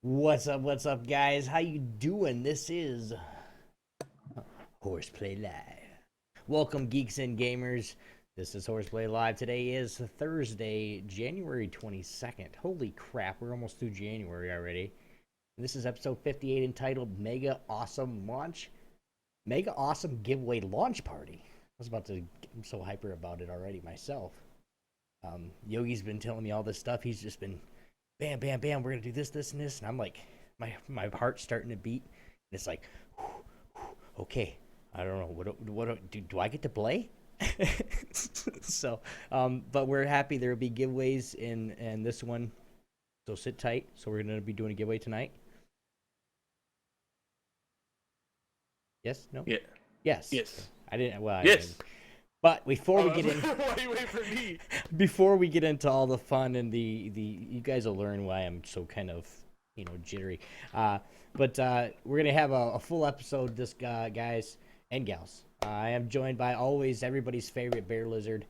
What's up, guys? How you doing? This is Horseplay Live. Welcome, geeks and gamers. This is Horseplay Live. Today is Thursday, January 22nd. Holy crap, we're almost through January already. And this is episode 58 entitled Mega Awesome Giveaway Launch Party. I'm so hyper about it already myself. Yogi's been telling me all this stuff. He's just been bam, bam, bam, we're gonna do this, this, and this, and I'm like, my heart's starting to beat, and it's like, okay, I don't know, what do I get to play? So, but we're happy there will be giveaways in this one, so sit tight. So we're gonna be doing a giveaway tonight. Yes? No? Yeah. Yes. Yes. I didn't. Well, Yes. But before we get in, Why you wait for me? before we get into all the fun and the you guys will learn why I'm so kind of jittery. But we're gonna have a full episode. This guys and gals. I am joined by always everybody's favorite bear lizard,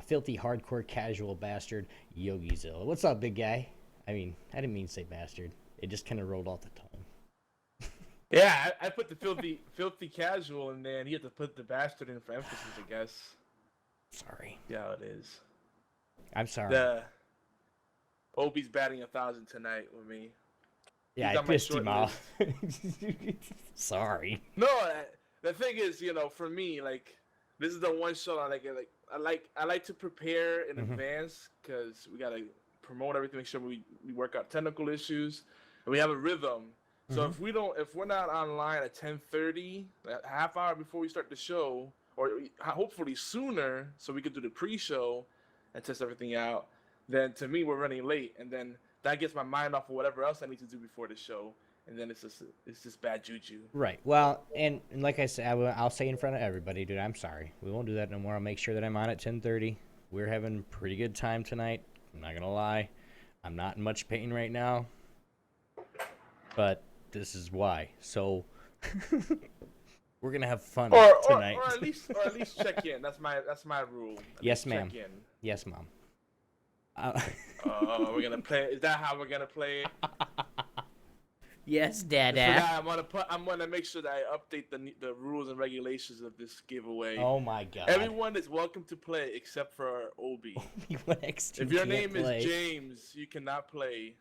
filthy hardcore casual bastard Yogi Zilla. What's up, big guy? I mean, I didn't mean to say bastard. It just kind of rolled off the tongue. Yeah, I put the filthy casual, and then he had to put the bastard in for emphasis, I guess. Sorry. Yeah, it is. I'm sorry. The Obi's batting 1,000 tonight with me. Yeah, I pissed him off. Sorry. No, the thing is, for me, like, this is the one show I like to prepare in advance because we gotta promote everything, make sure we work out technical issues, and we have a rhythm. So if we're not online at 10:30, a half hour before we start the show, or hopefully sooner, so we could do the pre-show and test everything out, then to me we're running late, and then that gets my mind off of whatever else I need to do before the show, and then it's just bad juju. Right. Well, and like I said, I'll say in front of everybody, dude, I'm sorry. We won't do that no more. I'll make sure that I'm on at 10:30. We're having a pretty good time tonight. I'm not gonna lie. I'm not in much pain right now, but this is why. So we're gonna have fun tonight. Or at least check in. That's my rule. Yes, ma'am. Check in. Yes, mom. We're gonna play. Is that how we're gonna play? Yes, Dada. I'm gonna make sure that I update the rules and regulations of this giveaway. Oh my god! Everyone is welcome to play except for Obi. If your name is James, you cannot play.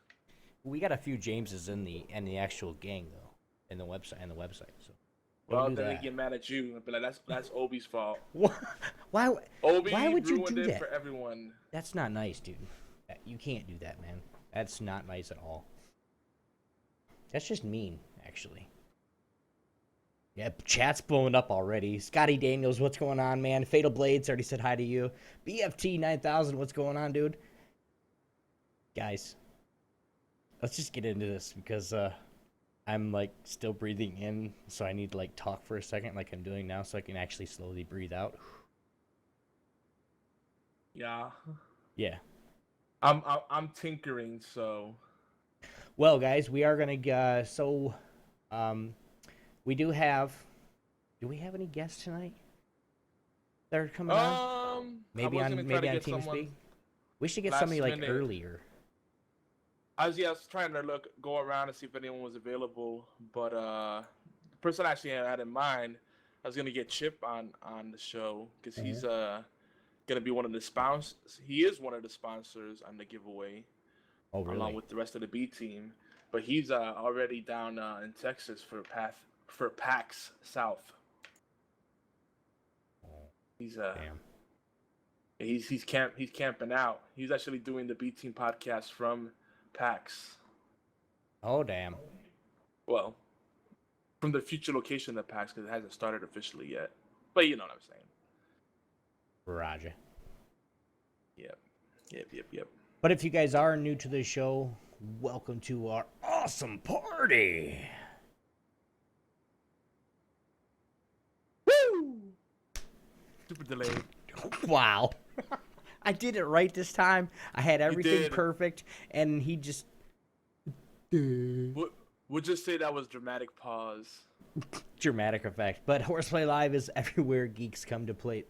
We got a few Jameses in the actual gang though, in the website So. Well, then they get mad at you and be like, "That's Obi's fault." Why? Obi why would you ruined do it that for everyone? That's not nice, dude. You can't do that, man. That's not nice at all. That's just mean, actually. Yeah, chat's blowing up already. Scotty Daniels, what's going on, man? Fatal Blades already said hi to you. BFT 9000, what's going on, dude? Guys, let's just get into this because I'm like still breathing in, so I need to like talk for a second like I'm doing now so I can actually slowly breathe out. Yeah. Yeah. I'm tinkering, so. Well, guys, we are gonna we do we have any guests tonight that are coming on? Maybe on TeamSpeak. We should get somebody like earlier. I was trying to go around and see if anyone was available, but the person I actually had in mind, I was gonna get Chip on the show because he's gonna be one of the sponsors. He is one of the sponsors on the giveaway. Oh, really? Along with the rest of the B team, but he's already down in Texas for PAX South. He's damn. He's camping out. He's actually doing the B team podcast from PAX. Oh, damn. Well, from the future location of PAX because it hasn't started officially yet. But you know what I'm saying. Roger. Yep. But if you guys are new to the show, welcome to our awesome party. Woo! Super delayed. Wow. I did it right this time. I had everything perfect, and he just... We'll just say that was dramatic pause. Dramatic effect. But Horseplay Live is everywhere geeks come to play.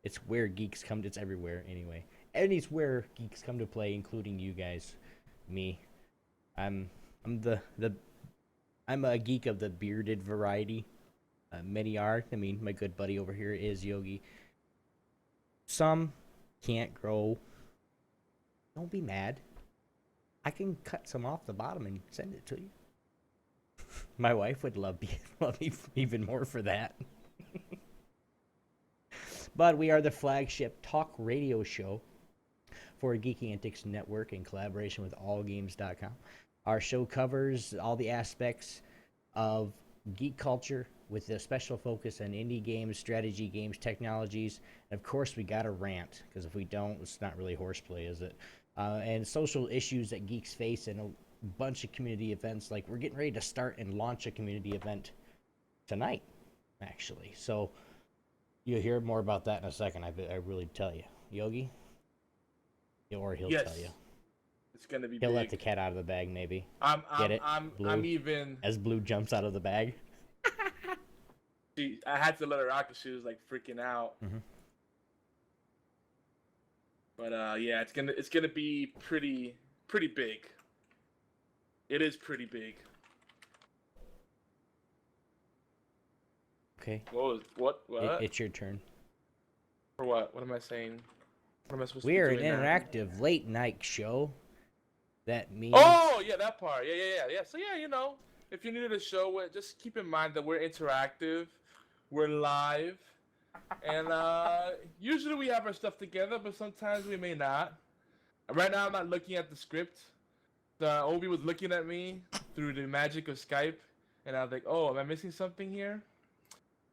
It's where geeks come to... It's everywhere, anyway. And it's where geeks come to play, including you guys. Me. I'm I'm a geek of the bearded variety. Many are. I mean, my good buddy over here is Yogi. Some can't grow. Don't be mad. I can cut some off the bottom and send it to you. My wife would love me even more for that. But we are the flagship talk radio show for Geeky Antics Network in collaboration with allgames.com. Our show covers all the aspects of geek culture with a special focus on indie games, strategy games, technologies, and of course we got to rant, because if we don't, it's not really horseplay, is it? And social issues that geeks face, and a bunch of community events. Like, we're getting ready to start and launch a community event tonight, actually. So you'll hear more about that in a second. I really tell you, Yogi, or he'll tell you. It's gonna be. He'll big. let the cat out of the bag, maybe. Get it? Blue? I'm even. As Blue jumps out of the bag. I had to let her out because she was like freaking out. Mm-hmm. But yeah, it's gonna be pretty big. It is pretty big. Okay. What? It's your turn. For what? What am I saying? What am I supposed We're to an be doing now? interactive late night show. That means. Oh yeah, that part. Yeah. So yeah, if you're new to the show, just keep in mind that we're interactive, we're live, and usually we have our stuff together, but sometimes we may not. Right now, I'm not looking at the script. Obi was looking at me through the magic of Skype, and I was like, "Oh, am I missing something here?"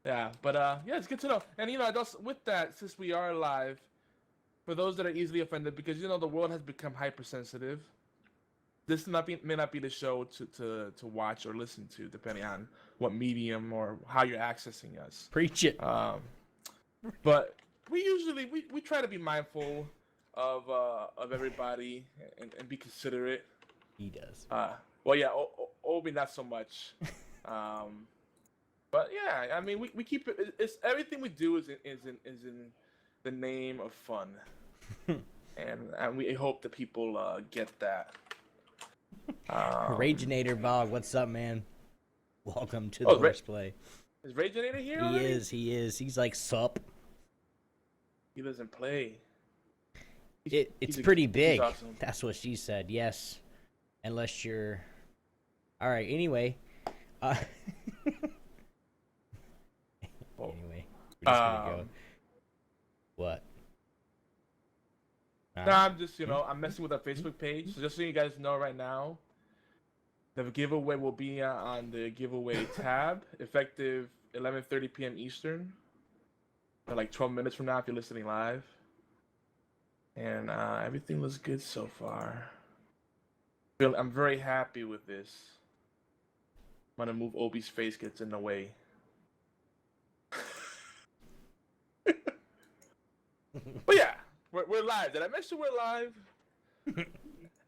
Yeah, but yeah, it's good to know. And just with that, since we are live, for those that are easily offended, because the world has become hypersensitive. This may not be the show to watch or listen to, depending on what medium or how you're accessing us. Preach it. But we usually we try to be mindful of everybody and be considerate. He does. Well, yeah, Obi not so much. But yeah, I mean, we keep it. It's everything we do is in the name of fun, and we hope that people get that. Raginator Bog, what's up, man? Welcome to the horseplay. Is Raginator here? He is. He's like, sup. He doesn't play. It's pretty big. Awesome. That's what she said. Yes, unless you're. All right. Anyway. Anyway, we're just gonna go. What? No, I'm just I'm messing with our Facebook page. So just so you guys know right now, the giveaway will be on the giveaway tab, effective 11:30 p.m. Eastern. For like 12 minutes from now, if you're listening live. And everything looks good so far. I'm very happy with this. I'm gonna move Obi's face, gets in the way. But yeah, we're live. Did I mention we're live?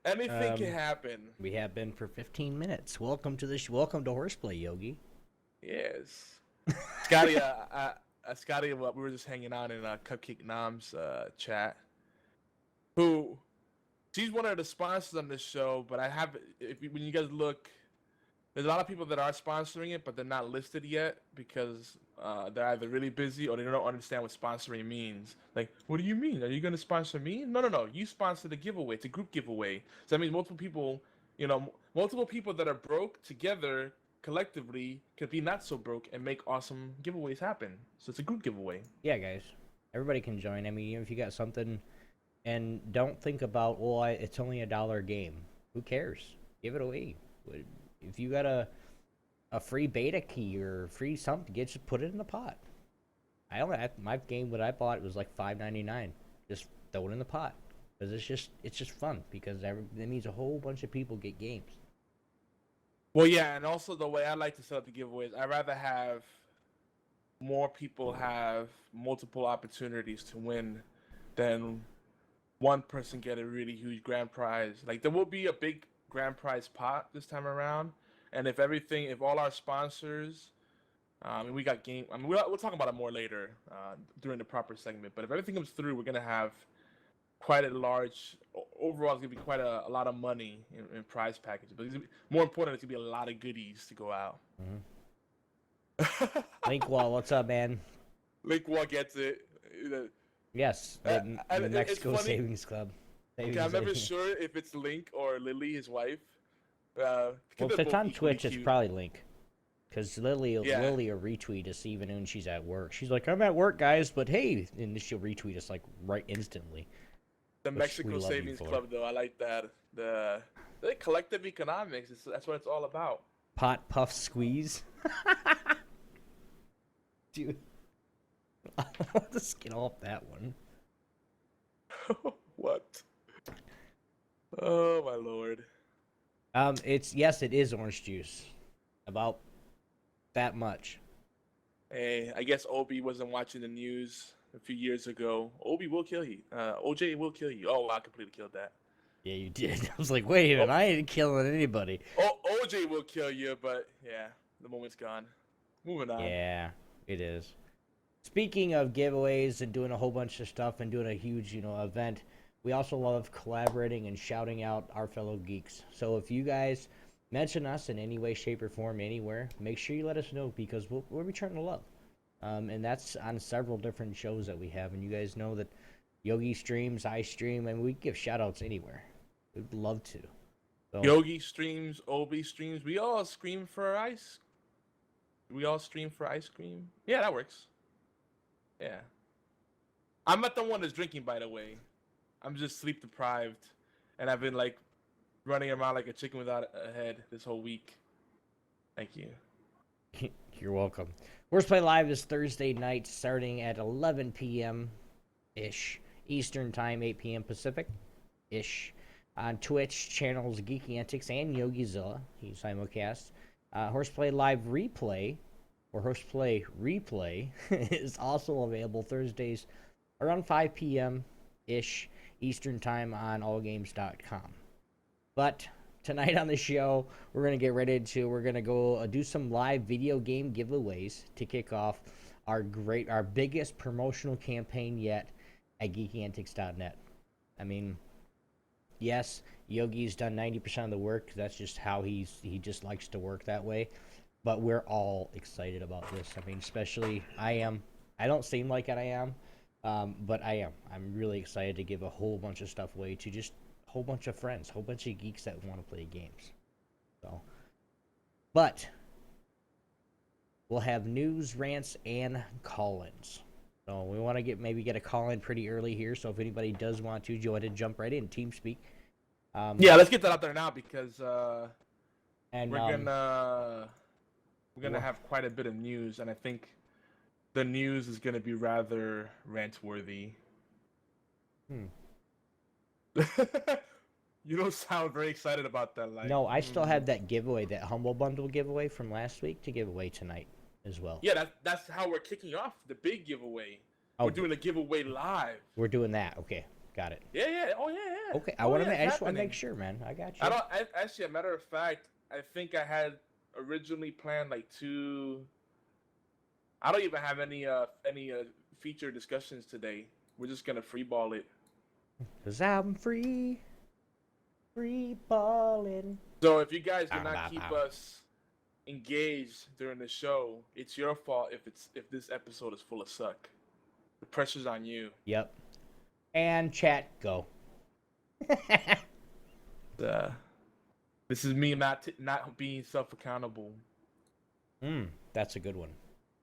Anything can happen. We have been for 15 minutes. Welcome to welcome to Horseplay, Yogi. Yes. Scotty, Scotty, we were just hanging out in Cupcake Nom's chat. She's one of the sponsors on this show, but when you guys look, there's a lot of people that are sponsoring it, but they're not listed yet because they're either really busy or they don't understand what sponsoring means. Like, what do you mean? Are you going to sponsor me? No. You sponsor the giveaway. It's a group giveaway. So that means multiple people that are broke together collectively could be not so broke and make awesome giveaways happen. So it's a group giveaway. Yeah, guys. Everybody can join. I mean, if you got something, and don't think about, it's only $1 game. Who cares? Give it away. If you got a free beta key or free something, just put it in the pot. My game, what I bought, was like $5.99. Just throw it in the pot because it's just fun because that means a whole bunch of people get games. Well, yeah, and also the way I like to set up the giveaways, I'd rather have more people have multiple opportunities to win than one person get a really huge grand prize. Like, there will be a big grand prize pot this time around, and if all our sponsors, we got game. I mean, we'll talk about it more later during the proper segment. But if everything comes through, we're gonna have quite a large. Overall, it's gonna be quite a lot of money in prize package. But more important, it's gonna be a lot of goodies to go out. Link Wall, what's up, man? Link Wall gets it. Yes, And the Mexico it's funny. Savings Club. Okay, I'm never sure if it's Link or Lily, his wife. Well, if it's on Twitch, it's probably Link. Because Lily will retweet us even when she's at work. She's like, I'm at work, guys, but hey. And she'll retweet us, like, right instantly. The Mexico Savings Club, though, I like that. The collective economics, that's what it's all about. Pot, puff, squeeze. Dude. I'll just get off that one. What? Oh, my lord. Yes, it is orange juice. About that much. Hey, I guess Obi wasn't watching the news a few years ago. Obi will kill you. OJ will kill you. Oh, I completely killed that. Yeah, you did. I was like, wait a minute, I ain't killing anybody. Oh, OJ will kill you, but yeah, the moment's gone. Moving on. Yeah, it is. Speaking of giveaways and doing a whole bunch of stuff and doing a huge, event, we also love collaborating and shouting out our fellow geeks. So if you guys mention us in any way, shape, or form anywhere, make sure you let us know because we'll return the love. And that's on several different shows that we have. And you guys know that Yogi streams, I stream, and we give shout outs anywhere. We'd love to. So, Yogi streams, Obi streams. We all scream for ice. We all stream for ice cream. Yeah, that works. Yeah. I'm not the one that's drinking, by the way. I'm just sleep deprived. And I've been, like, running around like a chicken without a head this whole week. Thank you. You're welcome. HorsePLAY Live is Thursday night starting at 11 p.m.-ish Eastern Time, 8 p.m. Pacific-ish. On Twitch channels Geeky Antics and YogiZilla. He simulcast. HorsePLAY Live Replay, or HorsePLAY Replay, is also available Thursdays around 5 p.m.-ish Eastern Time on allgames.com. But tonight on the show, we're going to get ready to, we're going to go do some live video game giveaways to kick off our biggest promotional campaign yet at geekyantics.net. I mean, yes, Yogi's done 90% of the work. That's just how he just likes to work that way. But we're all excited about this. I mean, especially I am. I don't seem like it, I am, but I am. I'm really excited to give a whole bunch of stuff away to just a whole bunch of friends, a whole bunch of geeks that want to play games. So, but we'll have news, rants, and call-ins. So we want to get a call-in pretty early here. So if anybody does want to, go ahead and jump right in. TeamSpeak. Yeah, let's get that out there now because we're gonna have quite a bit of news, and I think the news is gonna be rather rant-worthy. You don't sound very excited about that. Like, no, I still have that giveaway, that Humble Bundle giveaway from last week to give away tonight as well. Yeah, that's how we're kicking off the big giveaway. Oh, we're doing a giveaway live. We're doing that. Okay, got it. Yeah. Oh yeah. Okay, I just want to make sure, man. I got you. Actually, a matter of fact, I think I had originally planned like 2. I don't even have any feature discussions today. We're just gonna freeball it. 'Cause I'm free balling. So if you guys do not keep us engaged during the show, it's your fault if this episode is full of suck. The pressure's on you. Yep. And chat, go. This is me not being self-accountable. That's a good one.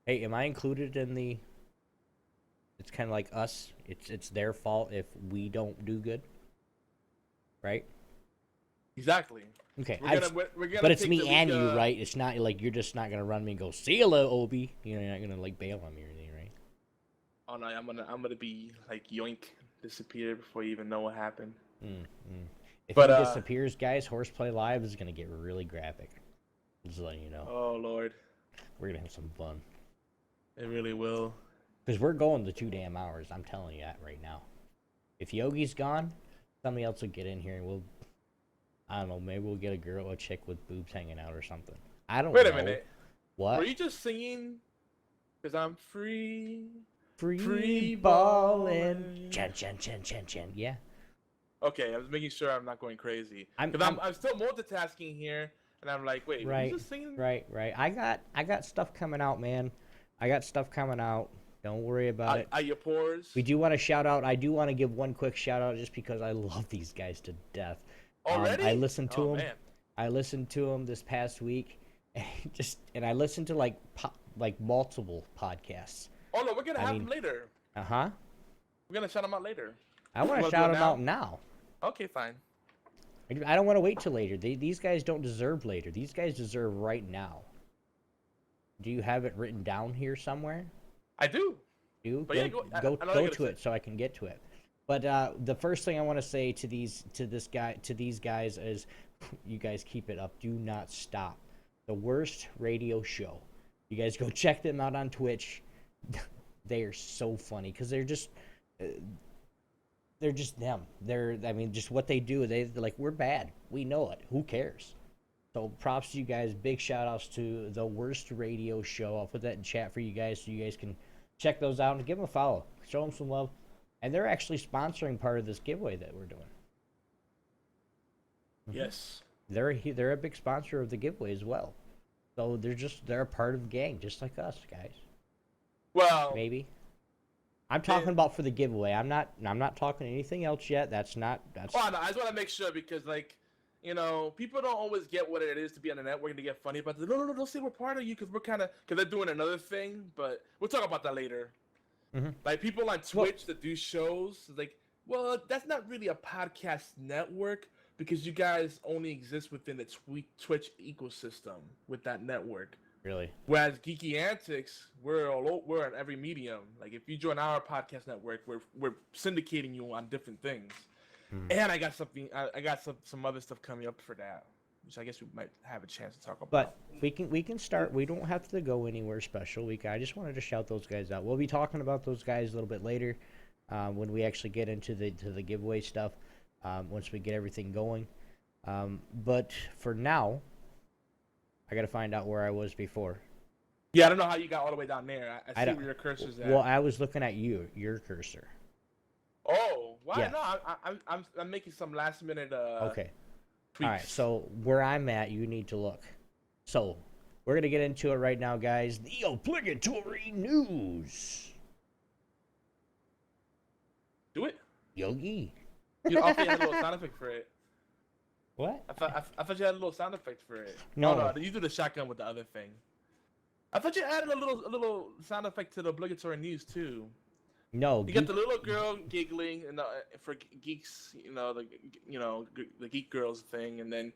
Hey, am I included in the... It's kind of like us. It's their fault if we don't do good. Right? Exactly. Okay. We're gonna but it's me and you, right? It's not like you're just not going to run me and go, see you later, Obi. You're not going to like bail on me or anything, right? Oh no, I'm gonna be like yoink, disappear before you even know what happened. If he disappears, guys, HorsePLAY Live is gonna get really graphic. Just letting you know. Oh Lord, we're gonna have some fun. It really will. Because we're going the 2 damn hours. I'm telling you that right now. If Yogi's gone, somebody else will get in here and I don't know, maybe we'll get a chick with boobs hanging out or something. I don't know. Wait a minute. What? Were you just singing? Because I'm free. Free balling. Chan. Yeah. Okay, I was making sure I'm not going crazy. I'm still multitasking here, and I'm like, wait, right, who's just singing? right. I got stuff coming out, man. I got stuff coming out. Don't worry about it. Are your pores? We do want to shout out. I do want to give one quick shout out just because I love these guys to death. Already? I listened to them. Man. I listened to them this past week, and I listened to like multiple podcasts. Oh no, we're gonna have them later. We're gonna shout them out later. I want to shout them out now. Okay, fine. I don't want to wait till later. These guys don't deserve later. These guys deserve right now. Do you have it written down here somewhere? I do. But go to it so I can get to it. But the first thing I want to say to these guys is, you guys keep it up. Do not stop. The worst radio show. You guys go check them out on Twitch. They are so funny because they're just them. Just what they do. They're like, we're bad. We know it. Who cares? So props to you guys. Big shout outs to the worst radio show. I'll put that in chat for you guys so you guys can check those out and give them a follow. Show them some love. And they're actually sponsoring part of this giveaway that we're doing. Yes. They're a big sponsor of the giveaway as well. So they're a part of the gang, just like us, guys. Well, maybe. I'm talking about for the giveaway. I'm not talking anything else yet. That's. Oh no, I just want to make sure because people don't always get what it is to be on the network and to get funny about it. No, don't say we're part of you because because they're doing another thing. But we'll talk about that later. Mm-hmm. Like people on Twitch that do shows, well, that's not really a podcast network because you guys only exist within the Twitch ecosystem with that network. Really? Whereas Geeky Antics, we're on every medium. Like if you join our podcast network, we're syndicating you on different things. And I got some other stuff coming up for that, which I guess we might have a chance to talk about. But we can start. We don't have to go anywhere special. I just wanted to shout those guys out. We'll be talking about those guys a little bit later, when we actually get into the giveaway stuff. Once we get everything going. But for now, I got to find out where I was before. Yeah, I don't know how you got all the way down there. I see where your cursor's at. Well, I was looking at your cursor. Oh, why? Yeah. No, I'm making some last minute okay. tweaks. All right, so where I'm at, you need to look. So we're gonna get into it right now, guys. The obligatory news. Do it, Yogi. You also had a little sound effect for it. What? I thought you had a little sound effect for it. No. Oh, no, you do the shotgun with the other thing. I thought you added a little sound effect to the obligatory news too. No. You got the little girl giggling, and for geeks, the geek girls thing, and then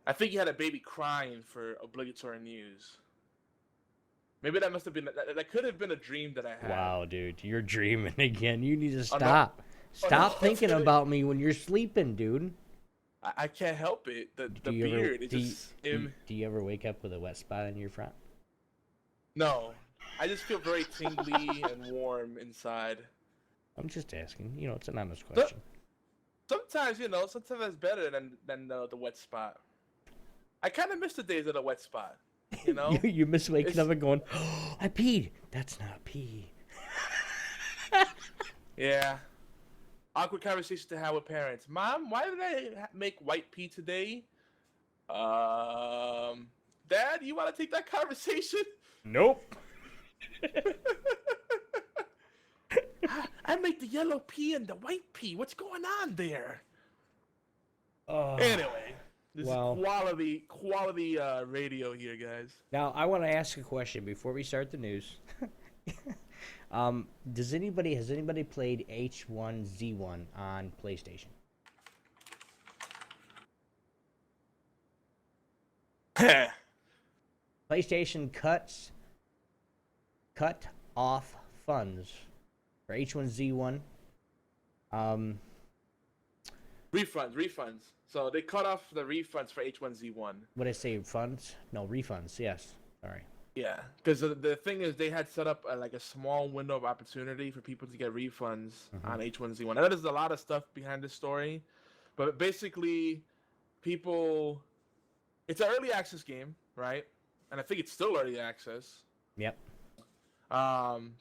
I think you had a baby crying for obligatory news. Maybe that must have been that could have been a dream that I had. Wow, dude, you're dreaming again. You need to stop. Oh, no. Stop thinking about me when you're sleeping, dude. I can't help it. The beard. Do you ever wake up with a wet spot in your front? No. I just feel very tingly and warm inside. I'm just asking. It's an honest question. Sometimes it's better than the wet spot. I kind of miss the days of the wet spot. You miss waking up and going, oh, I peed. That's not pee. Yeah. Awkward conversations to have with parents. Mom, why did I make white pea today? Dad, you want to take that conversation? Nope. I make the yellow pea and the white pea. What's going on there? Anyway, this is quality radio here, guys. Now, I want to ask a question before we start the news. Has anybody played H1Z1 on PlayStation? PlayStation cut off funds for H1Z1. Refunds. So they cut off the refunds for H1Z1. What did I say? Funds? No, refunds. Yes. Sorry. Yeah, because the thing is, they had set up a small window of opportunity for people to get refunds on H1Z1. Now, there's a lot of stuff behind the story, but basically, it's an early access game, right? And I think it's still early access. Yep.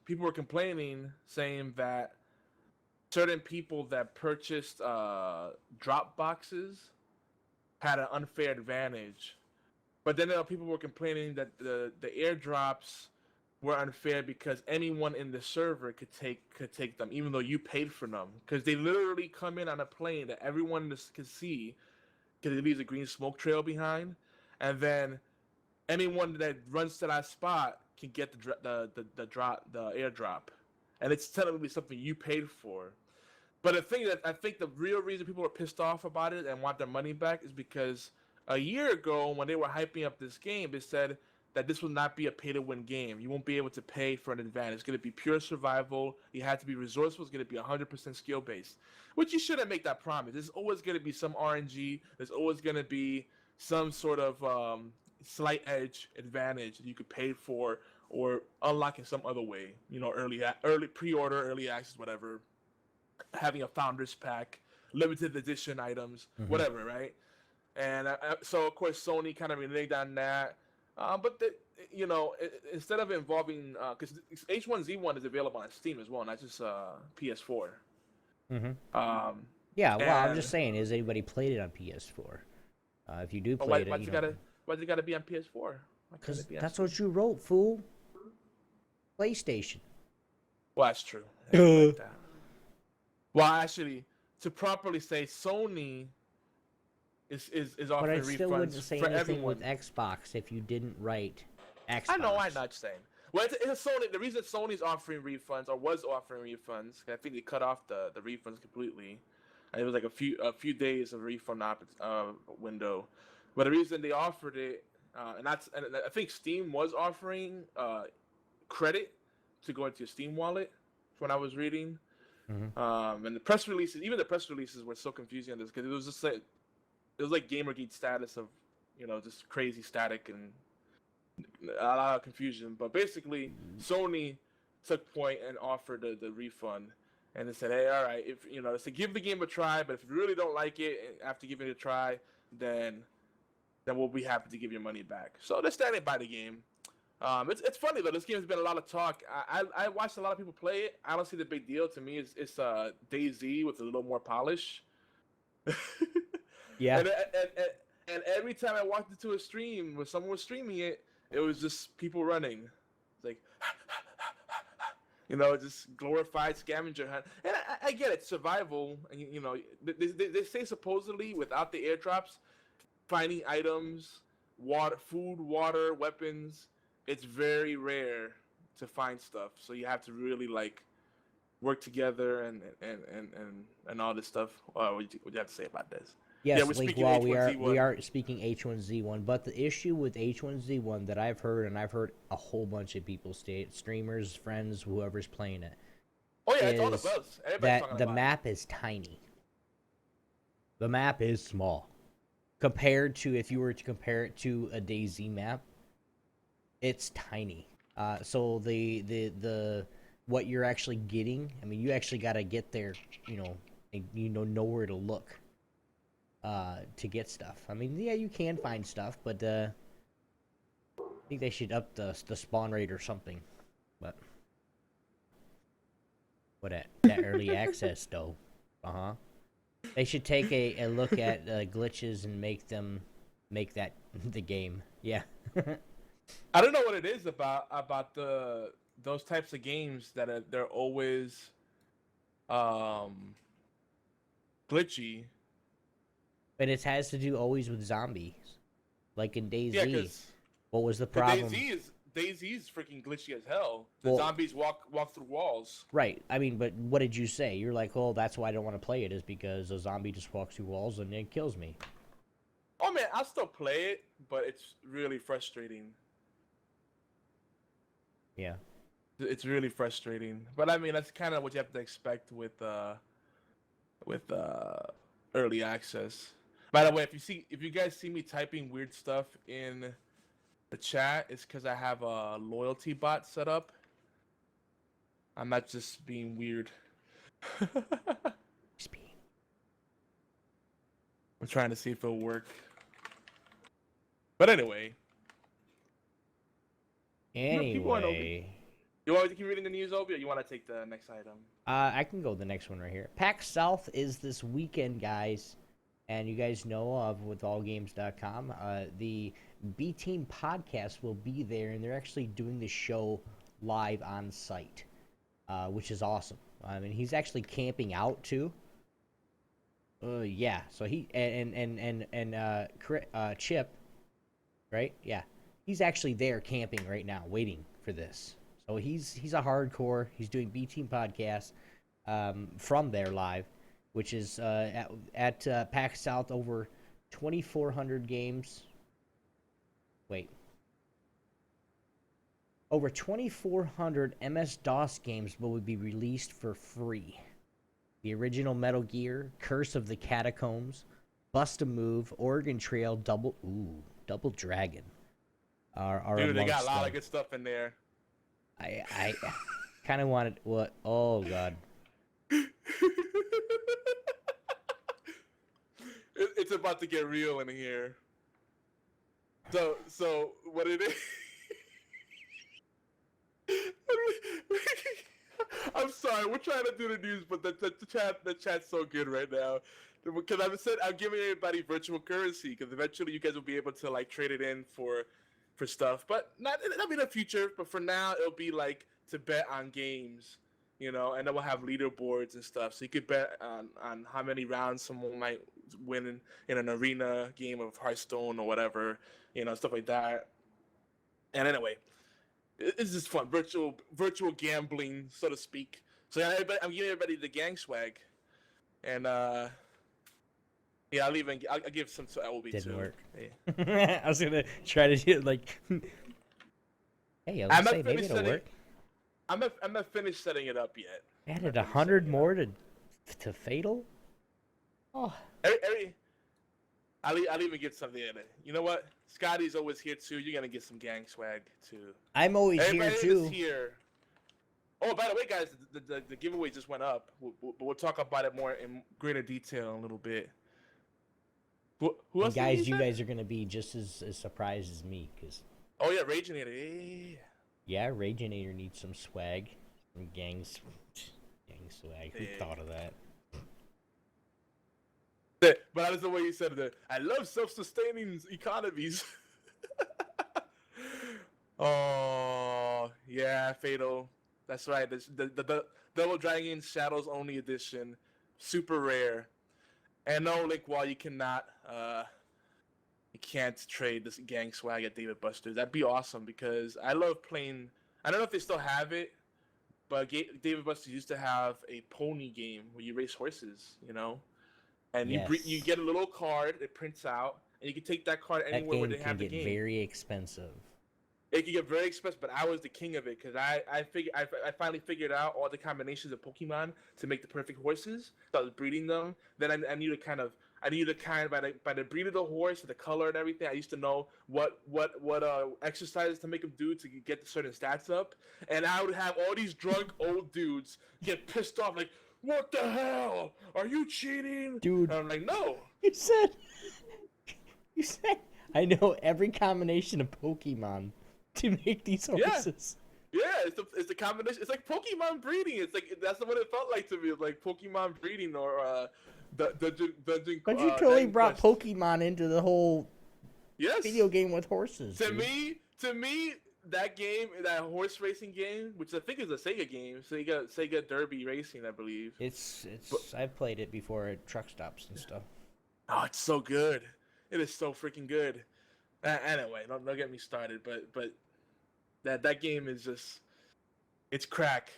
People were complaining, saying that certain people that purchased drop boxes had an unfair advantage. But then people were complaining that the airdrops were unfair because anyone in the server could take them, even though you paid for them. Because they literally come in on a plane that everyone can see, because it leaves a green smoke trail behind, and then anyone that runs to that spot can get the airdrop, and it's technically something you paid for. But the thing that I think the real reason people are pissed off about it and want their money back is because a year ago, when they were hyping up this game, they said that this will not be a pay-to-win game. You won't be able to pay for an advantage. It's going to be pure survival. You have to be resourceful. It's going to be 100% skill-based, which you shouldn't make that promise. There's always going to be some RNG. There's always going to be some sort of slight edge advantage that you could pay for or unlock in some other way. You know, early pre-order, early access, whatever. Having a founder's pack, limited edition items, whatever, right? And so, of course, Sony kind of reneged on that. But, instead of involving... Because H1Z1 is available on Steam as well, not just PS4. Yeah, well, I'm just saying, has anybody played it on PS4? If you do play it... Why'd it gotta be on PS4? Because that's what you wrote, fool. PlayStation. Well, that's true. Like that. Well, actually, to properly say Sony... is offering refunds for everyone. But I still wouldn't say anything with Xbox if you didn't write Xbox. I know, I'm not saying. Well, it's Sony. The reason Sony's offering refunds or was offering refunds, I think they cut off the refunds completely. And it was like a few days of refund window. But the reason they offered it, and I think Steam was offering credit to go into your Steam wallet. When I was reading, and the press releases, even the press releases were so confusing on this because it was just like. It was like Gamergate status of, just crazy static and a lot of confusion. But basically, Sony took point and offered the refund. And they said, hey, all right, if they said give the game a try, but if you really don't like it after giving it a try, then we'll be happy to give your money back. So they're standing by the game. It's funny though. This game has been a lot of talk. I watched a lot of people play it. I don't see the big deal. To me, it's DayZ with a little more polish. Yeah. And every time I walked into a stream where someone was streaming it, it was just people running. It's like, just glorified scavenger hunt. And I get it, survival. And, they say supposedly without the airdrops, finding items, food, water, weapons, it's very rare to find stuff. So you have to really work together and all this stuff. What do you have to say about this? Yes, we are speaking H1Z1, but the issue with H1Z1 that I've heard, and I've heard a whole bunch of people state, streamers, friends, whoever's playing it. Oh yeah, it's all the buzz. That the map is tiny. The map is small. Compared to, if you were to compare it to a DayZ map, it's tiny. So the what you're actually getting, I mean, you actually got to get there, know where to look. To get stuff. I mean, yeah, you can find stuff, but I think they should up the spawn rate or something. But what that early access though? They should take a look at glitches and make that the game. Yeah. I don't know what it is about those types of games that they're always glitchy. But it has to do always with zombies, like in DayZ. Yeah, what was the problem? DayZ is freaking glitchy as hell. The zombies walk through walls. Right. I mean, but what did you say? You're like, oh, that's why I don't want to play it, is because a zombie just walks through walls and it kills me. Oh man, I'll still play it, but it's really frustrating. Yeah. It's really frustrating, but I mean that's kind of what you have to expect with early access. By the way, if you guys see me typing weird stuff in the chat, it's because I have a loyalty bot set up. I'm not just being weird. I'm trying to see if it'll work. But anyway. You want me to keep reading the news, Obi, or you want to take the next item? I can go the next one right here. PAX South is this weekend, guys. And you guys know of with allgames.com, the B Team podcast will be there, and they're actually doing the show live on site, which is awesome. I mean, he's actually camping out too. Yeah. So he and Chip, right? Yeah, he's actually there camping right now, waiting for this. So he's a hardcore. He's doing B Team podcast from there live, which is at PAX South, over 2,400 games. Wait. Over 2,400 MS-DOS games will be released for free. The original Metal Gear, Curse of the Catacombs, Bust a Move, Oregon Trail, Double Dragon are Dude, they got a amongst lot them. of good stuff in there. I kind of wanted what? Oh God. It's about to get real in here. So what it is? I'm sorry, we're trying to do the news, but the chat's so good right now. Because I'm giving everybody virtual currency, because eventually you guys will be able to like trade it in for stuff, but that'll be in the future. But for now, it'll be like to bet on games, and then we'll have leaderboards and stuff, so you could bet on how many rounds someone might win in an arena game of Hearthstone or whatever, stuff like that. And anyway, it's just fun, virtual gambling, so to speak. So yeah, I'm giving everybody the gang swag, and yeah, I'll give some to LB too. Didn't work. Yeah. I was gonna try to do like. Hey, I was gonna say maybe it'll work. I'm not finished setting it up yet. Added 100 more to Fatal. Oh. I'll even get something in it. You know what? Scotty's always here too. You're gonna get some gang swag too. I'm always here too. Here. Oh, by the way, guys, the giveaway just went up. We'll talk about it more in greater detail in a little bit. Who else? Guys, you guys are gonna be just as surprised as me, cause. Oh yeah, Raginator. Yeah, Raginator needs some swag, some gang swag. Who thought of that? But that is the way you said it. I love self-sustaining economies. Oh yeah, Fatal. That's right. The Double Dragon Shadows Only Edition, super rare. And no, Link, while you can't trade this gang swag at David Buster's. That'd be awesome, because I love playing. I don't know if they still have it, but David Buster's used to have a pony game where you race horses, and yes. you get a little card, it prints out, and you can take that card anywhere where they have the game. That game can get very expensive. It can get very expensive, but I was the king of it, because I finally figured out all the combinations of Pokemon to make the perfect horses. So I was breeding them. Then I knew by the breed of the horse, the color and everything. I used to know what exercises to make them do to get the certain stats up. And I would have all these drunk old dudes get pissed off, like, "What the hell? Are you cheating, dude?" And I'm like, "No." You said I know every combination of Pokemon to make these horses. Yeah, it's the combination. It's like Pokemon breeding. It's like that's what it felt like to me. Like Pokemon breeding or Dungeon. But you totally brought Pokemon into the whole video game with horses. To me, that game, that horse racing game, which I think is a Sega game, Sega Derby Racing, I believe. I've played it before at truck stops and stuff. Oh, it's so good. It is so freaking good. Anyway, don't get me started, but that game is just, it's crack.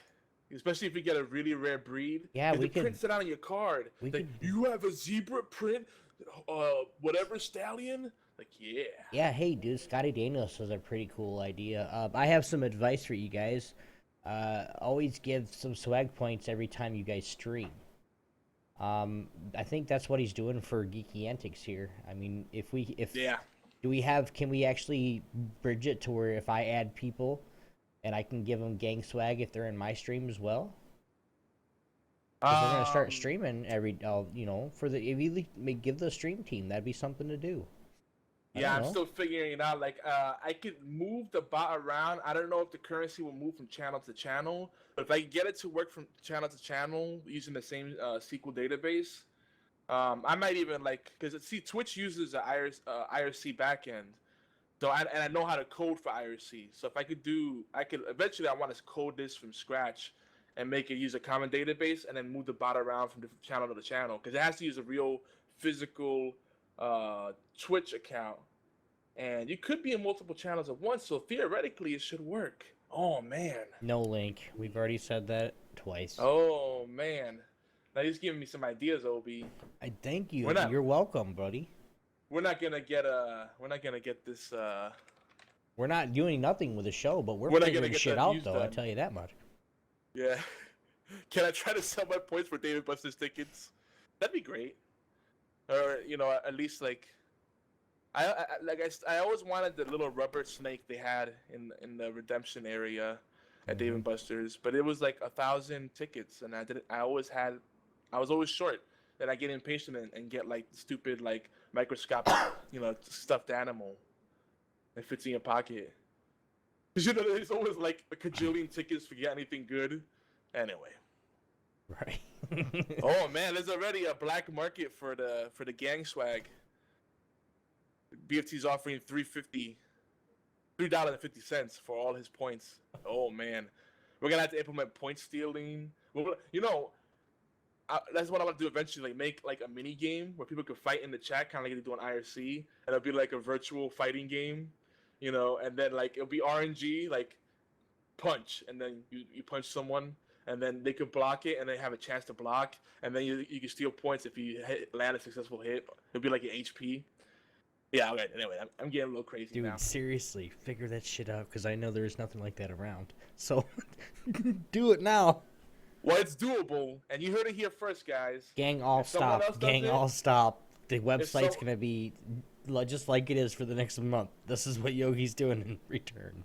Especially if you get a really rare breed. Yeah, it prints it out on your card. You have a zebra print, whatever stallion. Like, yeah. Yeah, hey, dude, Scotty Daniels has a pretty cool idea. I have some advice for you guys. Always give some swag points every time you guys stream. I think that's what he's doing for Geeky Antics here. I mean, can we actually bridge it to where if I add people and I can give them gang swag if they're in my stream as well? Because we're gonna start streaming if you give the stream team, that'd be something to do. I Yeah, don't I'm know. still figuring it out. Like, I could move the bot around. I don't know if the currency will move from channel to channel, but if I get it to work from channel to channel using the same SQL database, I might even like because see, Twitch uses the IRC backend, so I know how to code for IRC. So if I could eventually I want to code this from scratch and make it use a common database and then move the bot around from different channel to channel because it has to use a real physical Twitch account, and you could be in multiple channels at once. So theoretically, it should work. Oh man. No link. We've already said that twice. Oh man. Now he's giving me some ideas, Obi. I thank you. We're not- You're welcome, buddy. We're not gonna get this. We're not doing nothing with the show, but we're We're not gonna figuring get shit that out, news though. I done. tell you that much. Yeah. Can I try to sell my points for David Buster's tickets? That'd be great. Or at least like, I always wanted the little rubber snake they had in the redemption area at Dave and Buster's, but it was like 1,000 tickets, and I was always short. Then I get impatient and get like stupid like microscopic stuffed animal that fits in your pocket. Cause there's always like a cajillion tickets to get anything good. Anyway. Right. Oh man, there's already a black market for the gang swag. BFT's offering $3.50 for all his points. Oh man, we're gonna have to implement point stealing. That's what I want to do eventually. Like, make like a mini game where people could fight in the chat, kind of like they do on IRC, and it'll be like a virtual fighting game, and then like it'll be RNG, like punch, and then you punch someone, and then they could block it, and they have a chance to block, and then you can steal points if you land a successful hit. It'll be like an HP. Yeah, okay. Anyway, I'm getting a little crazy Dude, now. seriously, figure that shit out, because I know there's nothing like that around. So, do it now. Well, it's doable, and you heard it here first, guys. Gang, all stop. Gang, all stop. The website's going to be just like it is for the next month. This is what Yogi's doing in return.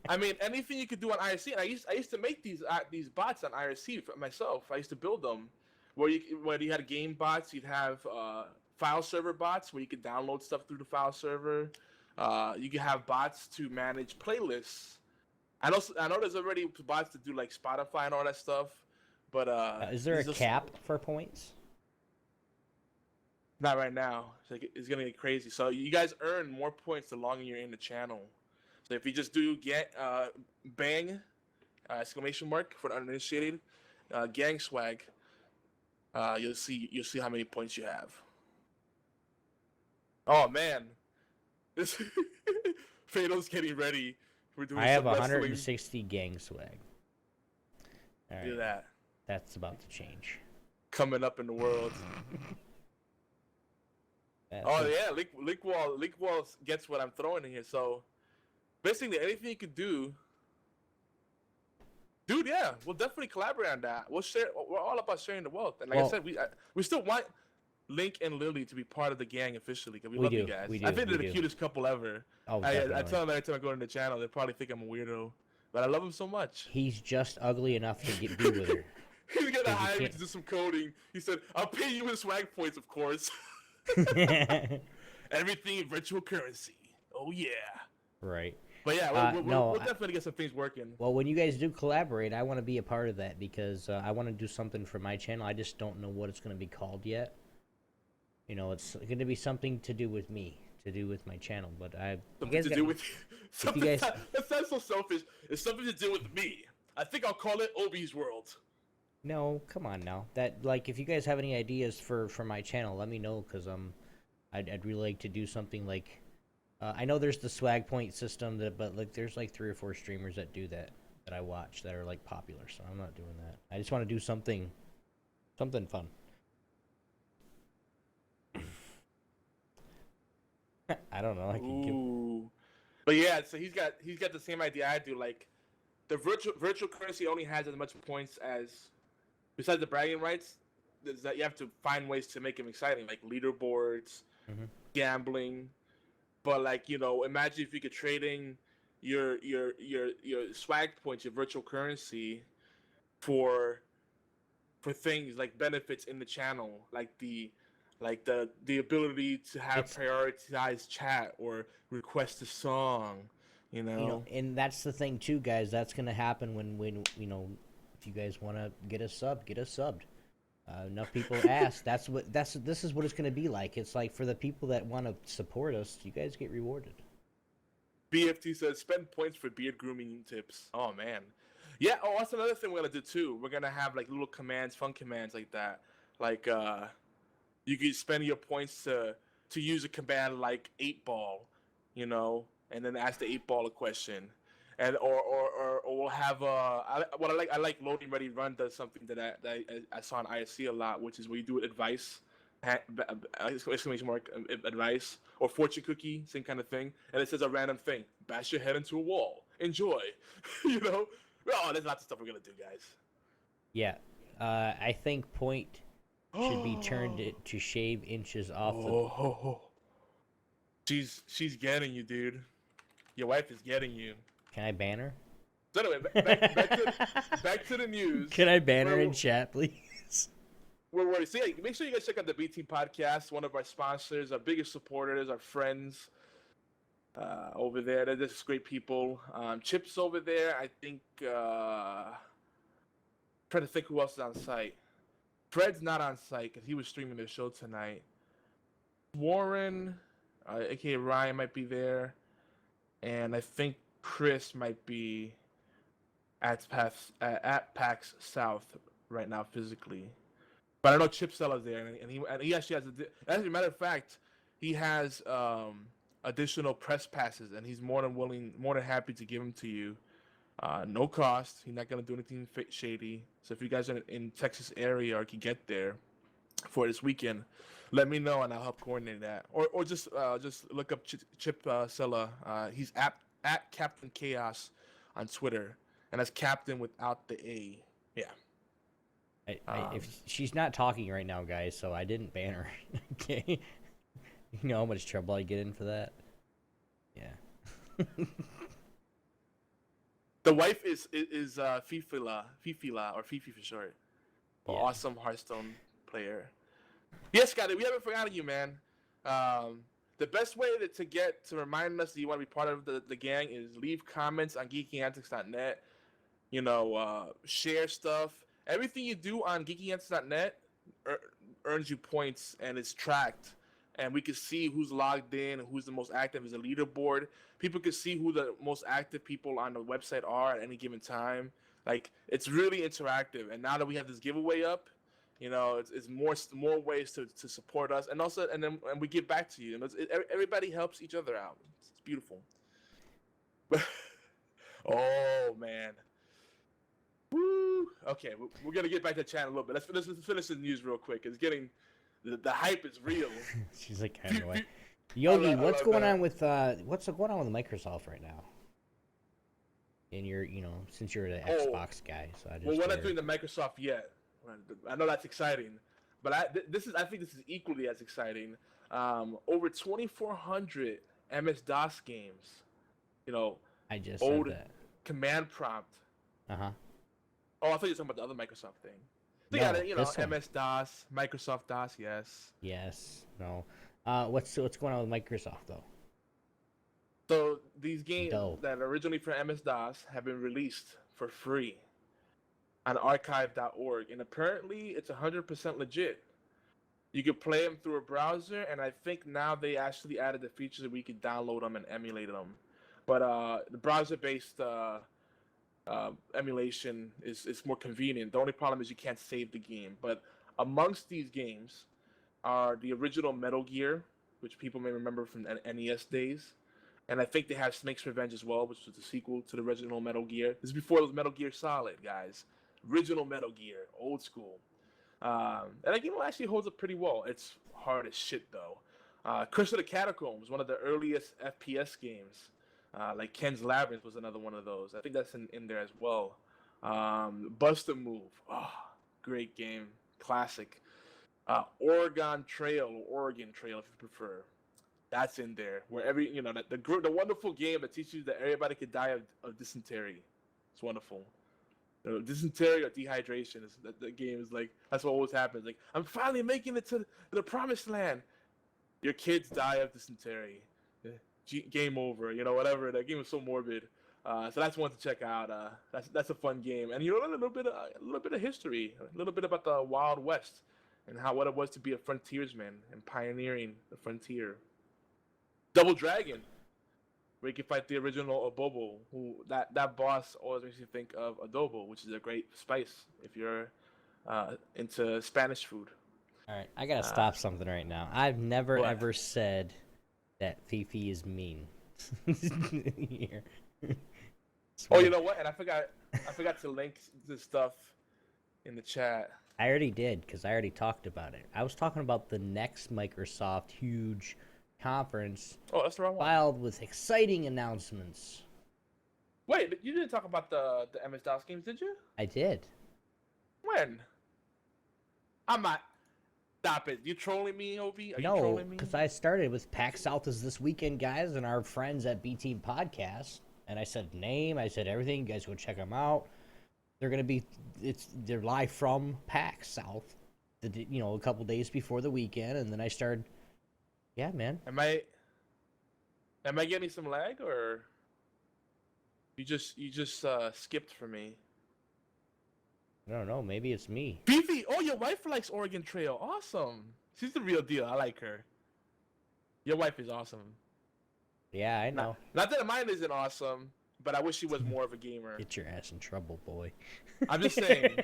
I mean, anything you could do on IRC, and I used to make these bots on IRC for myself. I used to build them, where you had game bots, you'd have file server bots where you could download stuff through the file server. You could have bots to manage playlists. I know there's already bots to do like Spotify and all that stuff, but is there a cap for points? Not right now. It's gonna get crazy. So you guys earn more points the longer you're in the channel. So if you just do bang exclamation mark for the uninitiated gang swag, you'll see how many points you have. Oh man, this Fatal's getting ready. We're doing. I have 160 gang swag. All right. Do that. That's about to change. Coming up in the world. Yeah, Link Wall gets what I'm throwing in here. So basically, anything you could do, dude. Yeah, we'll definitely collaborate on that. We'll share. We're all about sharing the wealth, and like I said, we still want Link and Lily to be part of the gang officially because we love you guys. I think they're the cutest couple ever. Oh, I tell them every time I go to the channel, they probably think I'm a weirdo, but I love him so much. He's just ugly enough to be with her. He's gonna hire me to do some coding. He said, "I'll pay you in swag points, of course." Everything in virtual currency. Oh yeah. Right. But yeah, we'll definitely get some things working. Well, when you guys do collaborate, I want to be a part of that because I want to do something for my channel. I just don't know what it's going to be called yet. It's going to be something to do with me, to do with my channel. But That's not so selfish. It's something to do with me. I think I'll call it Obi's World. No, come on now. If you guys have any ideas for my channel, let me know because I'd really like to do something like. I know there's the swag point system but there's like 3 or 4 streamers that do that I watch that are like popular. So I'm not doing that. I just want to do something fun. I don't know. Ooh. But yeah, so he's got the same idea I do. Like the virtual currency only has as much points as, besides the bragging rights, is that you have to find ways to make them exciting, like leaderboards, gambling. But imagine if you could trading your swag points, your virtual currency, for things like benefits in the channel, like like the ability to have It's- prioritized chat or request a song, you know. You know, and that's the thing too, guys. That's gonna happen when you know, if you guys want to get a sub, get a subbed. Enough people ask. This is what it's gonna be like. It's like for the people that want to support us, you guys get rewarded. BFT says spend points for beard grooming tips. Oh man, yeah. Oh, that's another thing we're gonna do too. We're gonna have like little commands, fun commands like that. Like you can spend your points to use a command like 8 ball, you know, and then ask the 8 ball a question. And or we'll have I like loading ready run does something that I saw on ISC a lot, which is where you do advice, exclamation mark advice, or fortune cookie, same kind of thing, and it says a random thing: bash your head into a wall, enjoy. You know, oh, there's lots of stuff we're gonna do, guys. Yeah, I think point should be turned to shave inches off the. She's getting you, dude. Your wife is getting you. Can I ban her? So anyway, back to the news. Can I ban her in chat, please? We're worried. So yeah, make sure you guys check out the B Team Podcast, one of our sponsors, our biggest supporters, our friends over there. They're just great people. Chip's over there. I think trying to think who else is on site. Fred's not on site because he was streaming the show tonight. Warren, aka Ryan, might be there, and I think Chris might be at PAX South right now physically. But I know Chip Stella's there, and he actually has as a matter of fact, he has additional press passes, and he's more than happy to give them to you. No cost. He's not gonna do anything shady. So if you guys are in Texas area or can get there for this weekend, let me know and I'll help coordinate that. Or just look up Chip Sella. He's at Captain Chaos on Twitter, and that's Captain without the A. Yeah. If she's not talking right now, guys, so I didn't ban her. Okay. You know how much trouble I get in for that? Yeah. The wife is Fifila or Fifi for short. Yeah. Awesome Hearthstone player. Yes, Scotty, we haven't forgotten you, man. The best way to remind us that you want to be part of the gang is leave comments on geekyantics.net. You know, share stuff. Everything you do on geekyantics.net earns you points and it's tracked. And we can see who's logged in and who's the most active as a leaderboard. People can see who the most active people on the website are at any given time. Like, it's really interactive. And now that we have this giveaway up, you know, it's more ways to support us, and also and we give back to you. And everybody helps each other out. It's beautiful. Oh man. Woo. Okay, we're gonna get back to the chat a little bit. Let's finish the news real quick. It's getting the hype is real. She's like, anyway. Yogi, what's going on with Microsoft right now? And since you're the Xbox guy, so I just. Well, we're not doing the Microsoft yet. I know that's exciting, but I think this is equally as exciting. Over 2,400 MS-DOS games. You know, I just old said that. command prompt. Uh-huh. Oh, I thought you were talking about the other Microsoft thing. They No, got it, this one. MS-DOS, Microsoft DOS, yes. Yes. No. What's going on with Microsoft though? So these games Dope. that are originally for MS-DOS have been released for free on archive.org, and apparently it's 100% legit. You can play them through a browser, and I think now they actually added the feature that we could download them and emulate them. But the browser-based emulation is more convenient. The only problem is you can't save the game. But amongst these games are the original Metal Gear, which people may remember from the NES days. And I think they have Snake's Revenge as well, which was the sequel to the original Metal Gear. This is before it was Metal Gear Solid, guys. Original Metal Gear, old school. And that game actually holds up pretty well. It's hard as shit, though. Curse of the Catacombs, one of the earliest FPS games. Like Ken's Labyrinth was another one of those. I think that's in there as well. Bust a Move. Oh, great game. Classic. Oregon Trail, or Oregon Trail if you prefer. That's in there. Where the wonderful game that teaches you that everybody could die of dysentery. It's wonderful. Dysentery or dehydration is the game is like that's what always happens. Like I'm finally making it to the promised land. Your kids die of dysentery. Game over. Whatever. That game is so morbid. So that's one to check out. That's a fun game, and you learn a little bit of history, a little bit about the Wild West, and what it was to be a frontiersman and pioneering the frontier. Double Dragon, where you can fight the original Abobo. Who that boss always makes you think of adobo, which is a great spice if you're into Spanish food. All right, I gotta stop something right now. I've never what? ever said that Fifi is mean. Here. Oh, you know what? And I forgot to link this stuff in the chat. I already did because I already talked about it. I was talking about the next Microsoft huge conference. Oh, that's the wrong one. Filed with exciting announcements. Wait, but you didn't talk about the MS-DOS games, did you? I did. When? I'm not. Stop it. You trolling me, Obi? Are you No, trolling me? because I started with PAX South is this weekend, guys, and our friends at B Team Podcast. And I said name, I said everything. You guys go check them out. They're gonna be, they're live from PAX South, a couple days before the weekend, and then I started. Yeah, man. Am I getting some lag, or you just skipped for me? I don't know. Maybe it's me. Beefy, oh, your wife likes Oregon Trail. Awesome. She's the real deal. I like her. Your wife is awesome. Yeah, I know. Not that mine isn't awesome, but I wish she was more of a gamer. Get your ass in trouble, boy. I'm just saying.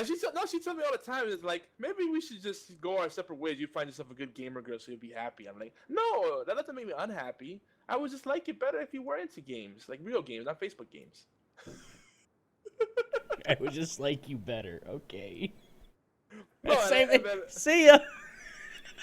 She tells me all the time. It's like, maybe we should just go our separate ways. You find yourself a good gamer girl, so you'll be happy. I'm like, no, that doesn't make me unhappy. I would just like it better if you were into games, like real games, not Facebook games. I would just like you better. Okay. No, Same thing. See ya.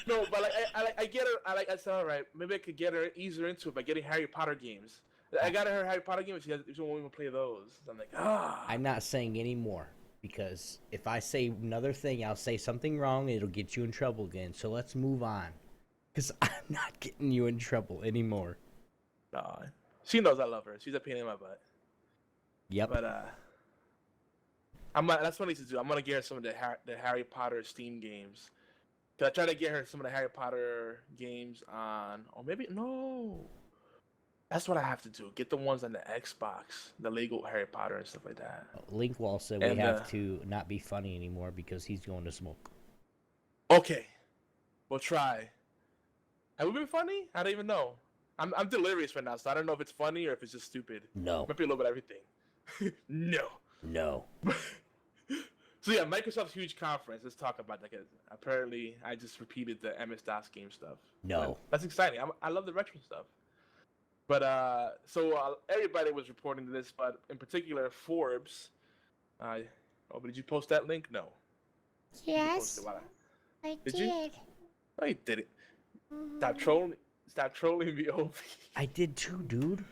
No, but I get her. I said, all right, maybe I could get her easier into it by getting Harry Potter games. I got her Harry Potter games. She won't even play those. So I'm like, I'm not saying any more because if I say another thing, I'll say something wrong. And it'll get you in trouble again. So let's move on, because I'm not getting you in trouble anymore. Nah, she knows I love her. She's a pain in my butt. Yep. But that's what I need to do. I'm gonna get her some of the Harry Potter Steam games. Cause I tried to get her some of the Harry Potter games on, or maybe no. That's what I have to do. Get the ones on the Xbox, the Lego Harry Potter and stuff like that. Linkwall said we have to not be funny anymore because he's going to smoke. Okay, we'll try. Have we been funny? I don't even know. I'm delirious right now, so I don't know if it's funny or if it's just stupid. No. Might be a little bit of everything. No. So yeah, Microsoft's huge conference. Let's talk about that. Apparently, I just repeated the MS-DOS game stuff. No. But that's exciting. I love the retro stuff. But so everybody was reporting this, but in particular Forbes. But did you post that link? No. Yes, I did. You? No, you didn't. Stop trolling me, Obi. I did too, dude.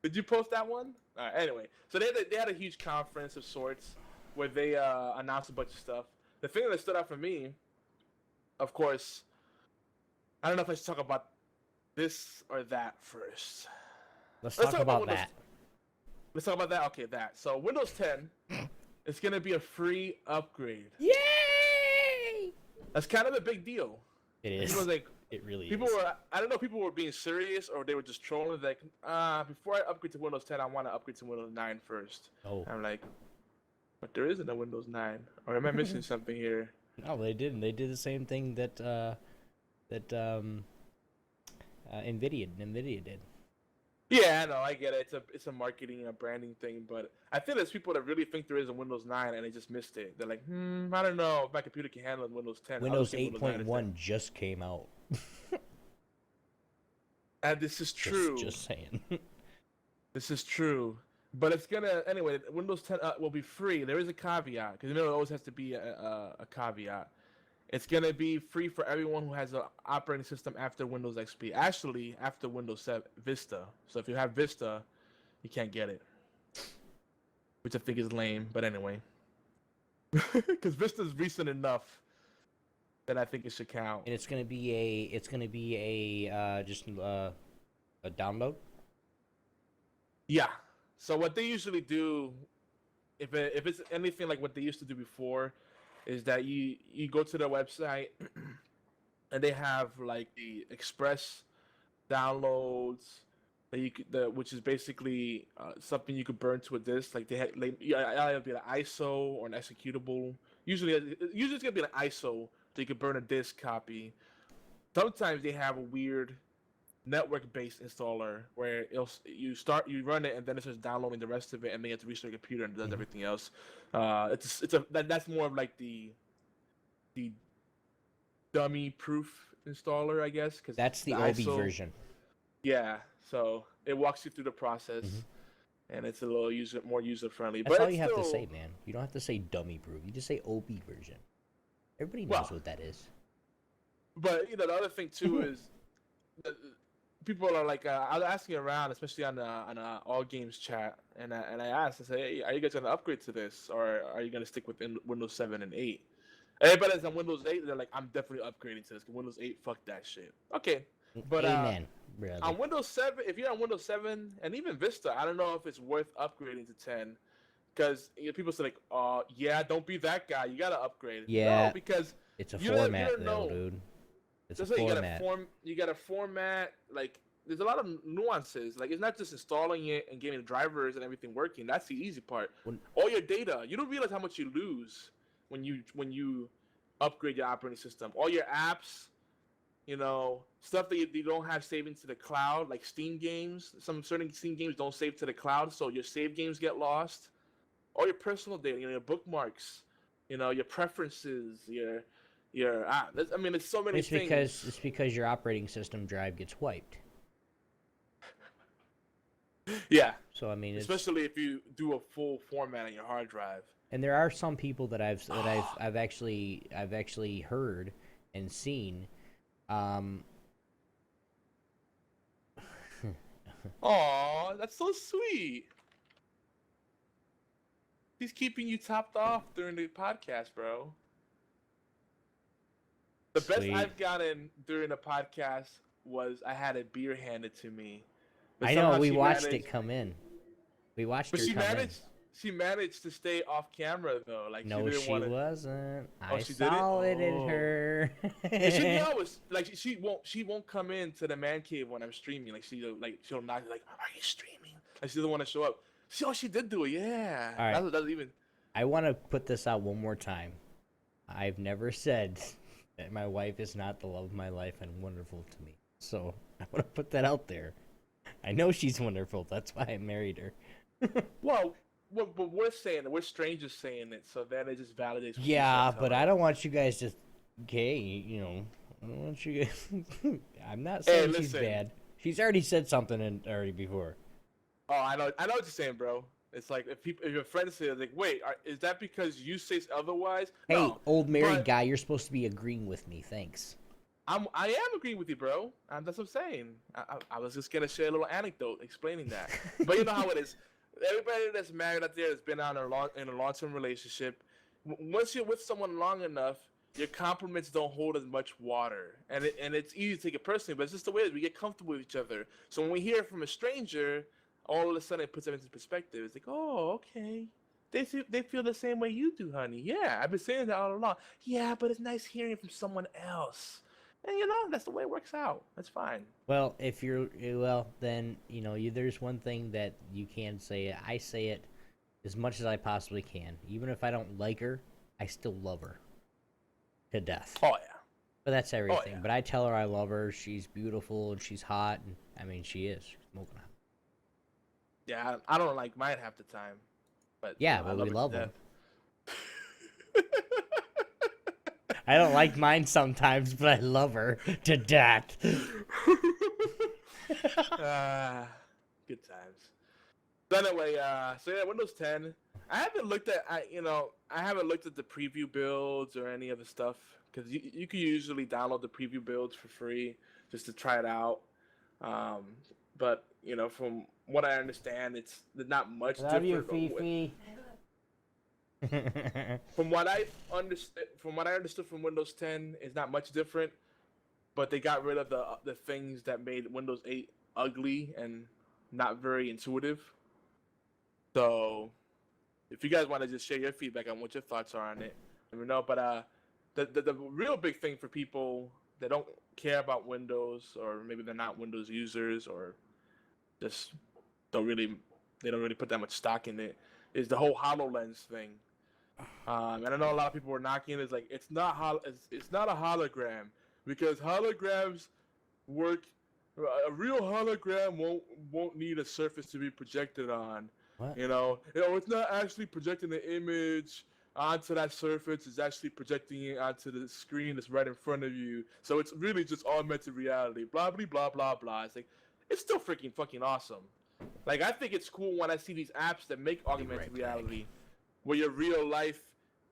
Did you post that one? All right, anyway, so they had a huge conference of sorts where they announced a bunch of stuff. The thing that stood out for me, of course, I don't know if I should talk about this or that first. Let's talk about Windows, that. Let's talk about that. Okay, that. So Windows 10 is going to be a free upgrade. Yay! That's kind of a big deal. It is. People like, it really people is. I don't know if people were being serious or they were just trolling. Like, before I upgrade to Windows 10, I want to upgrade to Windows 9 first. Oh. I'm like, but there isn't a Windows 9. Or am I missing something here? No, they didn't. They did the same thing that NVIDIA did. Yeah, I know, I get it. It's a marketing, a branding thing, but I think there's people that really think there is a Windows 9 and they just missed it. They're like, I don't know if my computer can handle Windows 10. Windows 8.1 just came out. And this is true. Just saying. This is true. But it's gonna anyway. Windows 10 will be free. There is a caveat because it always has to be a caveat. It's gonna be free for everyone who has an operating system after Windows XP. Actually, after Windows 7 Vista. So if you have Vista, you can't get it, which I think is lame. But anyway, because Vista is recent enough that I think it should count. And it's gonna be a download. Yeah. So what they usually do if it's anything like what they used to do before, is that you go to their website and they have like the express downloads that which is basically something you could burn to a disk. Like either be an ISO or an executable. Usually it's gonna be an ISO, so you could burn a disk copy. Sometimes they have a weird network-based installer where you run it and then it starts downloading the rest of it, and then you have to restart your computer and it does everything else. That's more of like the dummy proof installer, I guess. Cause That's the OB version. Yeah, so it walks you through the process, and it's a little more user friendly. That's but all you have to say, man. You don't have to say dummy proof. You just say OB version. Everybody knows what that is. But the other thing too is people are like, I was asking around, especially on all games chat, and I asked, I said, hey, are you guys gonna upgrade to this, or are you gonna stick with Windows 7 and 8? Everybody that's on Windows 8, they're like, I'm definitely upgrading to this. Windows 8, fuck that shit. Okay, but amen, brother. On Windows 7, if you're on Windows 7 and even Vista, I don't know if it's worth upgrading to 10, because people say like, yeah, don't be that guy. You gotta upgrade. Yeah, no, because it's a format, though, dude. It's a format. You gotta format. Like, there's a lot of nuances. Like, it's not just installing it and getting the drivers and everything working. That's the easy part. All your data, you don't realize how much you lose when you upgrade your operating system. All your apps, stuff that you don't have saving to the cloud, like Steam games. Some certain Steam games don't save to the cloud, so your save games get lost. All your personal data, your bookmarks, your preferences, it's so many things. It's because your operating system drive gets wiped. Yeah. So especially if you do a full format on your hard drive. And there are some people that I've actually heard and seen. Aw, that's so sweet. He's keeping you topped off during the podcast, bro. The best I've gotten during the podcast was I had a beer handed to me. I know, we watched it come in. We watched her come in. She managed to stay off camera though. Like, no, she wasn't. I she saw it in her. She won't come into the man cave when I'm streaming. Like, she'll knock like, are you streaming? Like, she doesn't want to show up. She did do it. Yeah. All right. That's even. I want to put this out one more time. I've never said that my wife is not the love of my life and wonderful to me. So I want to put that out there. I know she's wonderful. That's why I married her. Well, but we're saying it. We're strangers saying it, so then it just validates. Yeah, but I don't want you guys to. Okay, I don't want you guys. I'm not saying she's bad. She's already said something already before. Oh, I know what you're saying, bro. It's like if your friends say like, wait, is that because you say otherwise? Hey, no, old married guy, you're supposed to be agreeing with me. Thanks. I am agreeing with you, bro. That's what I'm saying. I was just gonna share a little anecdote explaining that. But you know how it is. Everybody that's married out there has been in a long-term relationship. Once you're with someone long enough, your compliments don't hold as much water, and it's easy to take it personally. But it's just the way it is. We get comfortable with each other. So when we hear it from a stranger, all of a sudden it puts everything into perspective. It's like, oh, okay. They feel the same way you do, honey. Yeah, I've been saying that all along. Yeah, but it's nice hearing from someone else. And that's the way it works out. That's fine. Well, then there's one thing that you can say. I say it as much as I possibly can. Even if I don't like her, I still love her to death. Oh yeah. But that's everything. Oh, yeah. But I tell her I love her. She's beautiful and she's hot. And she is. She's smoking hot. Yeah, I don't like mine half the time. But yeah, but we love them. I don't like mine sometimes, but I love her to death. Good times. So anyway, Windows 10. I haven't looked at the preview builds or any other stuff, because you can usually download the preview builds for free just to try it out. But from what I understand, there's not much different. Love you, Fifi. From what I understood from Windows 10, it's not much different, but they got rid of the things that made Windows 8 ugly and not very intuitive. So if you guys want to just share your feedback on what your thoughts are on it, let me know. But the real big thing for people that don't care about Windows, or maybe they're not Windows users, or just don't really they don't really put that much stock in it, is the whole HoloLens thing. And I know a lot of people were knocking it. It's like it's not it's not a hologram, because holograms work. A real hologram won't need a surface to be projected on. What? It's not actually projecting the image onto that surface. It's actually projecting it onto the screen that's right in front of you. So it's really just augmented reality. Blah blah blah blah blah. It's like, it's still freaking fucking awesome. Like, I think it's cool when I see these apps that make augmented reality, where your real life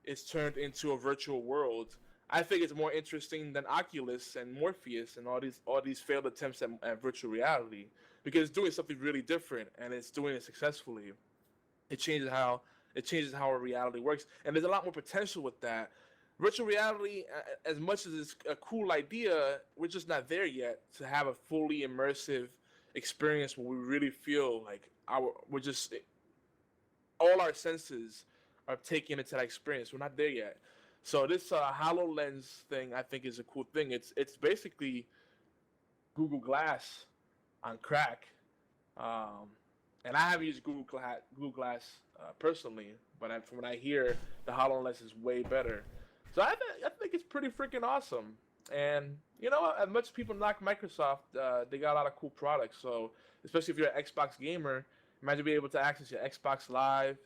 is turned into a virtual world. I think it's more interesting than Oculus and Morpheus and all these failed attempts at virtual reality, because it's doing something really different, and it's doing it successfully. It changes how our reality works, and there's a lot more potential with that. Virtual reality, as much as it's a cool idea, we're just not there yet to have a fully immersive experience where we really feel like all our senses are taken into that experience. We're not there yet. So this HoloLens thing, I think, is a cool thing. It's basically Google Glass on crack. And I haven't used Google Glass personally, but from what I hear, the HoloLens is way better. So I think it's pretty freaking awesome. And, as much as people knock Microsoft, they got a lot of cool products. So especially if you're an Xbox gamer, imagine being able to access your Xbox Live,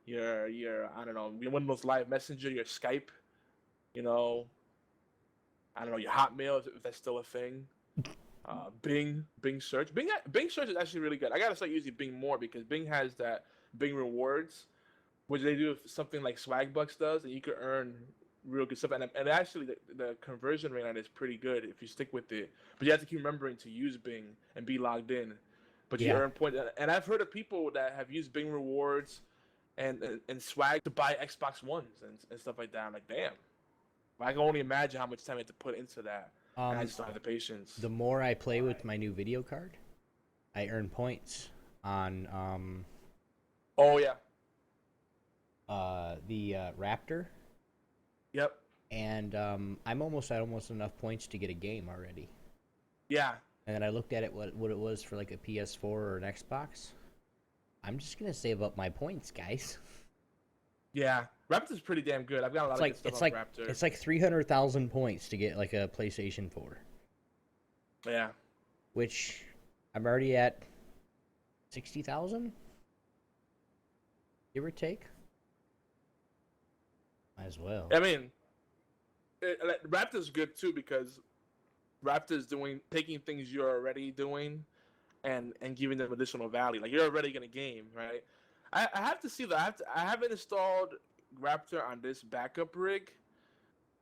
your I don't know, your Windows Live Messenger, your Skype, I don't know, your Hotmail, if that's still a thing. Bing search. Bing search is actually really good. I gotta start using Bing more, because Bing has that Bing rewards, which they do something like Swagbucks does, and you can earn real good stuff. And actually, the conversion rate on it is pretty good if you stick with it. But you have to keep remembering to use Bing and be logged in. But you earn points. And I've heard of people that have used Bing rewards and swag to buy Xbox Ones and stuff like that. I'm like, damn. I can only imagine how much time I have to put into that. And I just don't have the patience. The more I play with my new video card, I earn points on Oh yeah. The Raptor. Yep. And I'm almost at enough points to get a game already. Yeah. And then I looked at it what it was for like a PS4 or an Xbox. I'm just gonna save up my points, guys. Yeah, Raptor's pretty damn good. I've got a lot of good stuff on Raptor. It's like 300,000 points to get like a PlayStation 4. Yeah. Which I'm already at 60,000, give or take. Might as well. I mean, Raptor's good too, because Raptor's taking things you're already doing and giving them additional value. Like, you're already gonna game, right? I have to see that. I haven't installed Raptor on this backup rig,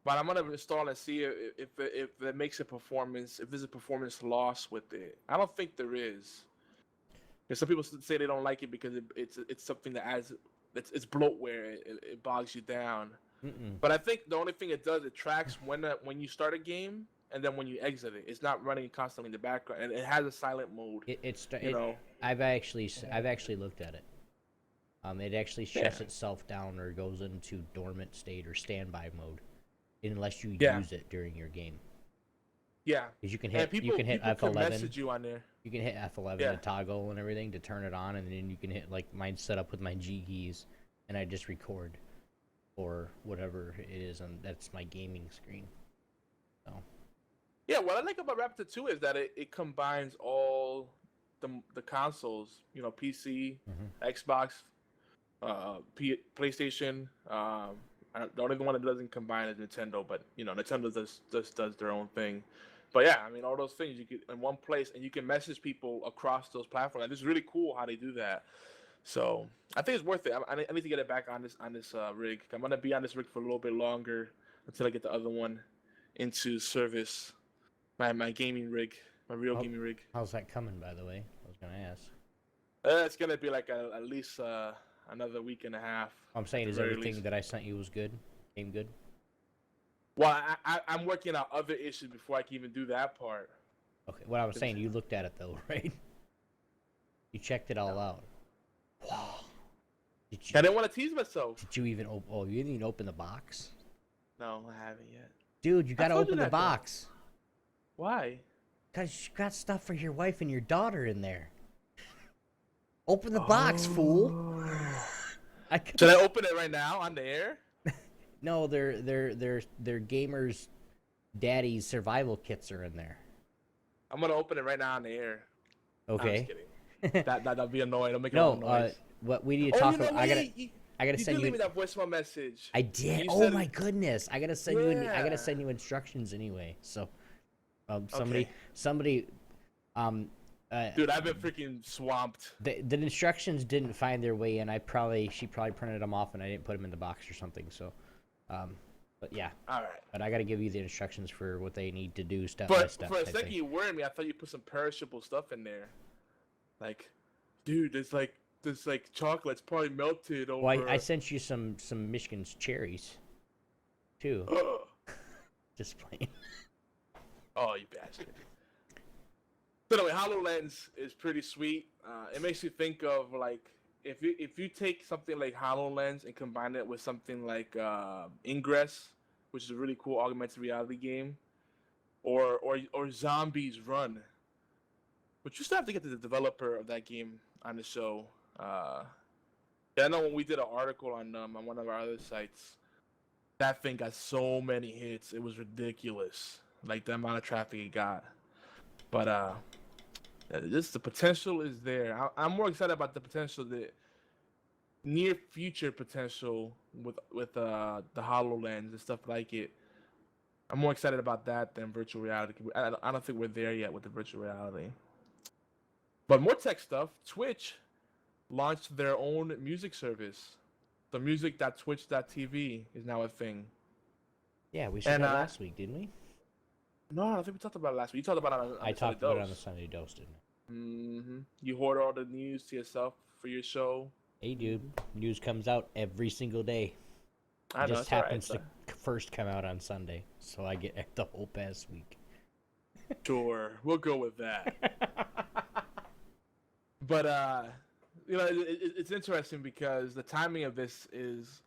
but I'm gonna install and see if it makes if there's a performance loss with it. I don't think there is. Because some people say they don't like it because it's something that adds it's bloatware. It bogs you down. But I think the only thing it does, it tracks when you start a game and then when you exit it. It's not running constantly in the background, and it has a silent mode. I've actually looked at it. It actually shuts itself down or goes into dormant state or standby mode, unless you use it during your game. Yeah, because you can hit F11. Can message you on there. You can hit F11 to toggle and everything to turn it on, and then you can hit, like mine's set up with my G keys, and I just record, or whatever it is, and that's my gaming screen. So. Yeah, what I like about Raptor 2 is that it combines all the consoles, PC, Xbox, PlayStation. The only one that doesn't combine is Nintendo, but Nintendo just does their own thing. But yeah, I mean, all those things you get in one place, and you can message people across those platforms. And it's really cool how they do that. So I think it's worth it. I need to get it back on this rig. I'm gonna be on this rig for a little bit longer until I get the other one into service. My gaming rig, my real gaming rig. How's that coming, by the way? I was gonna ask. It's gonna be like at least another week and a half. I'm saying, is everything that I sent you was good? Game good? Well, I'm working out other issues before I can even do that part. Okay, what I was saying, you looked at it though, right? You checked it all out. Wow. I didn't want to tease myself. Did you even open? Oh, you didn't even open the box. No, I haven't yet. Dude, you gotta told you open the that, though. box. Why? Cause you got stuff for your wife and your daughter in there. Open the box, fool. Should I open it right now on the air? No, they're gamers' daddy's survival kits are in there. I'm gonna open it right now on the air. Okay. I'm just kidding. That'd be annoying. I'll make a No, lot of noise. what we need to talk about? I gotta you send did you. leave me that voicemail message. I did. You Oh said- my goodness! I gotta send you. I gotta Yeah. send you instructions anyway. So, Okay. somebody, Dude, I've been freaking swamped. the instructions didn't find their way in. She probably printed them off and I didn't put them in the box or something. So, but yeah. All right. But I gotta give you the instructions for what they need to do step by But step. for a type second, thing. you worried me. I thought you put some perishable stuff in there. Like, dude, there's like chocolate's probably melted over. Well, I sent you some Michigan's cherries, too. Just playing. Oh, you bastard. So anyway, HoloLens is pretty sweet. It makes you think of like if you take something like HoloLens and combine it with something like Ingress, which is a really cool augmented reality game, or Zombies Run. But you still have to get the developer of that game on the show. I know when we did an article on one of our other sites, that thing got so many hits. It was ridiculous, like the amount of traffic it got. But the potential is there. I'm more excited about the potential, the near future potential with the HoloLens and stuff like it. I'm more excited about that than virtual reality. I don't think we're there yet with the virtual reality. But more tech stuff. Twitch launched their own music service. So music.twitch.tv is now a thing. Yeah, we said And, that last week, didn't we? No, I don't think we talked about it last week. You talked about it on I the talked Sunday about it on the Dose. Sunday Dose, didn't I? Mm-hmm. You hoard all the news to yourself for your show. Hey, dude, news comes out every single day. I It know, just it's all right, happens so- to first come out on Sunday, so I get the whole past week. Sure, we'll go with that. But it's interesting because the timing of this is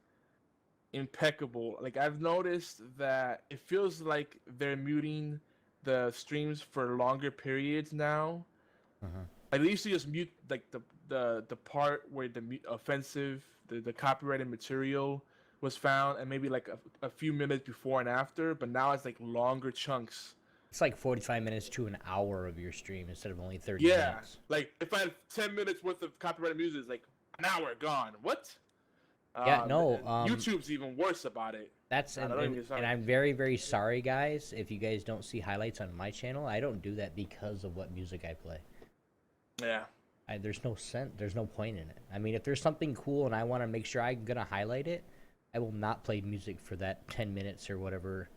impeccable. Like I've noticed that it feels like they're muting the streams for longer periods now. Uh-huh. Like they used to just mute like the part where the offensive, the copyrighted material was found, and maybe like a few minutes before and after. But now it's like longer chunks. It's like 45 minutes to an hour of your stream instead of only 30 Yeah, minutes. like if I had 10 minutes worth of copyrighted music, it's like an hour gone. What? Yeah, no, and YouTube's even worse about it. That's I don't even get started. and I'm very, very sorry, guys, if you guys don't see highlights on my channel. I don't do that because of what music I play. Yeah. There's no sense. There's no point in it. I mean, if there's something cool and I want to make sure I'm gonna highlight it, I will not play music for that 10 minutes or whatever,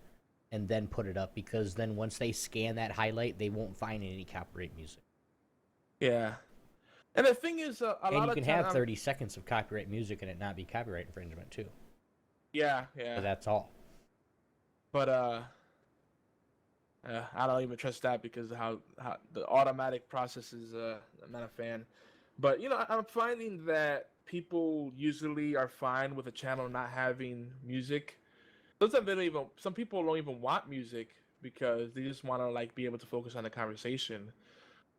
and then put it up, because then once they scan that highlight, they won't find any copyright music. Yeah. And the thing is, a And lot you of can time, have 30 seconds of copyright music and it not be copyright infringement too. Yeah, But yeah. that's all. But I don't even trust that because of how the automatic process is. I'm not a fan. But I'm finding that people usually are fine with a channel not having music. Some people don't even want music because they just want to like be able to focus on the conversation.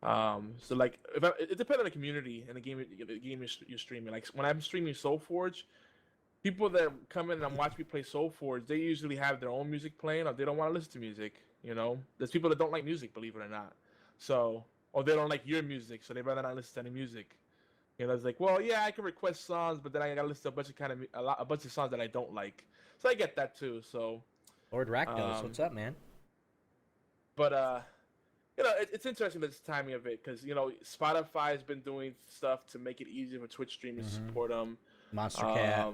So like it depends on the community and the game you're streaming. Like when I'm streaming SoulForge, people that come in and watch me play SoulForge, they usually have their own music playing, or they don't want to listen to music. There's people that don't like music, believe it or not. So, or they don't like your music, so they rather not listen to any music. It's like, well, yeah, I can request songs, but then I gotta listen to a bunch of songs that I don't like. So I get that too. So, Lord Rakdos, what's up, man? but it's interesting this timing of it because Spotify has been doing stuff to make it easier for Twitch streamers to support them. Monster Cat.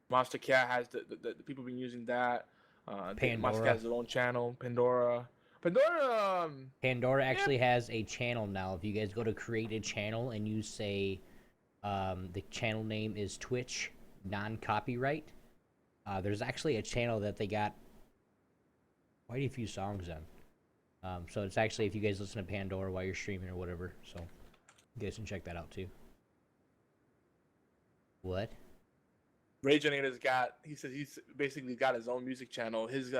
Monster Cat has the people been using that. Pandora. Monster Cat has their own channel. Pandora Actually has a channel now. If you guys go to create a channel and you say the channel name is Twitch non-copyright, there's actually a channel that they got quite a few songs on. So it's actually, if you guys listen to Pandora while you're streaming or whatever, so you guys can check that out too. What? Raginator's he says he's basically got his own music channel. His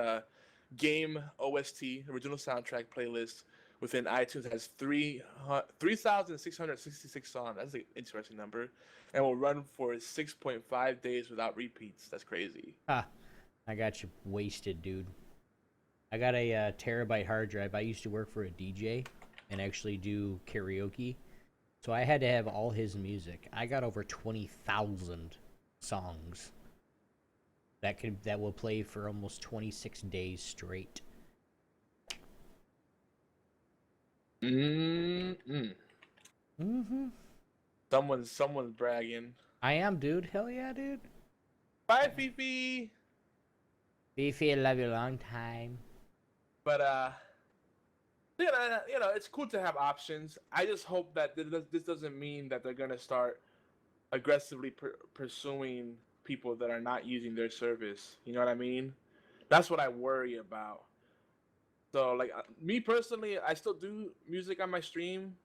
game OST, original soundtrack playlist within iTunes has 3,666 songs. That's an interesting number. And will run for 6.5 days without repeats. That's crazy. Ha! I got you wasted, dude. I got a terabyte hard drive. I used to work for a DJ and actually do karaoke. So I had to have all his music. I got over 20,000 songs that will play for almost 26 days straight. Mm-hmm. Someone's bragging. I am, dude. Hell yeah, dude. Bye, Fifi. Fifi, I love you a long time. But it's cool to have options. I just hope that this doesn't mean that they're gonna start aggressively pursuing people that are not using their service. You know what I mean? That's what I worry about. So, like, me personally, I still do music on my stream,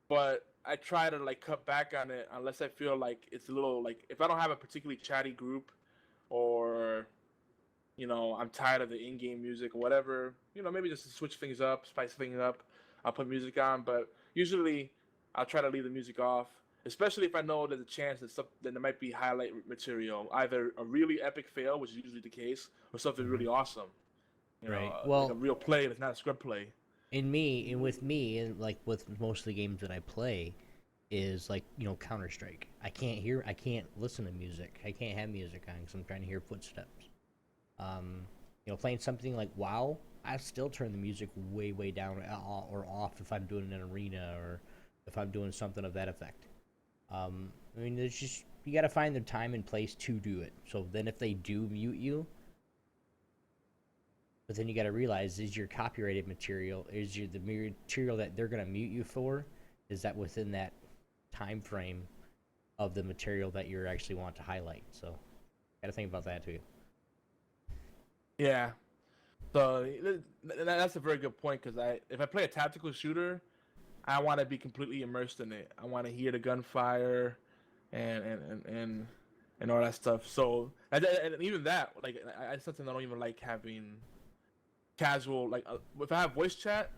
but I try to like cut back on it unless I feel like it's a little like if I don't have a particularly chatty group, or I'm tired of the in-game music or whatever. Maybe just to switch things up, spice things up. I'll put music on, but usually I'll try to leave the music off, especially if I know there's a chance that there might be highlight material, either a really epic fail, which is usually the case, or something really awesome. Right. Like a real play that's not a scrub play. With me, and like with most of the games that I play, is like Counter-Strike. I can't listen to music. I can't have music on because I'm trying to hear footsteps. Playing something like WoW, I still turn the music way down or off if I'm doing an arena or if I'm doing something of that effect. There's just you gotta find the time and place to do it. So then if they do mute you, but then you gotta realize, is your copyrighted material, the material that they're gonna mute you for, is that within that time frame of the material that you actually want to highlight? So gotta think about that too. Yeah, so that's a very good point, because if I play a tactical shooter, I want to be completely immersed in it. I want to hear the gunfire and all that stuff. So and even that, like, I something I don't even like having casual, like, if I have voice chat,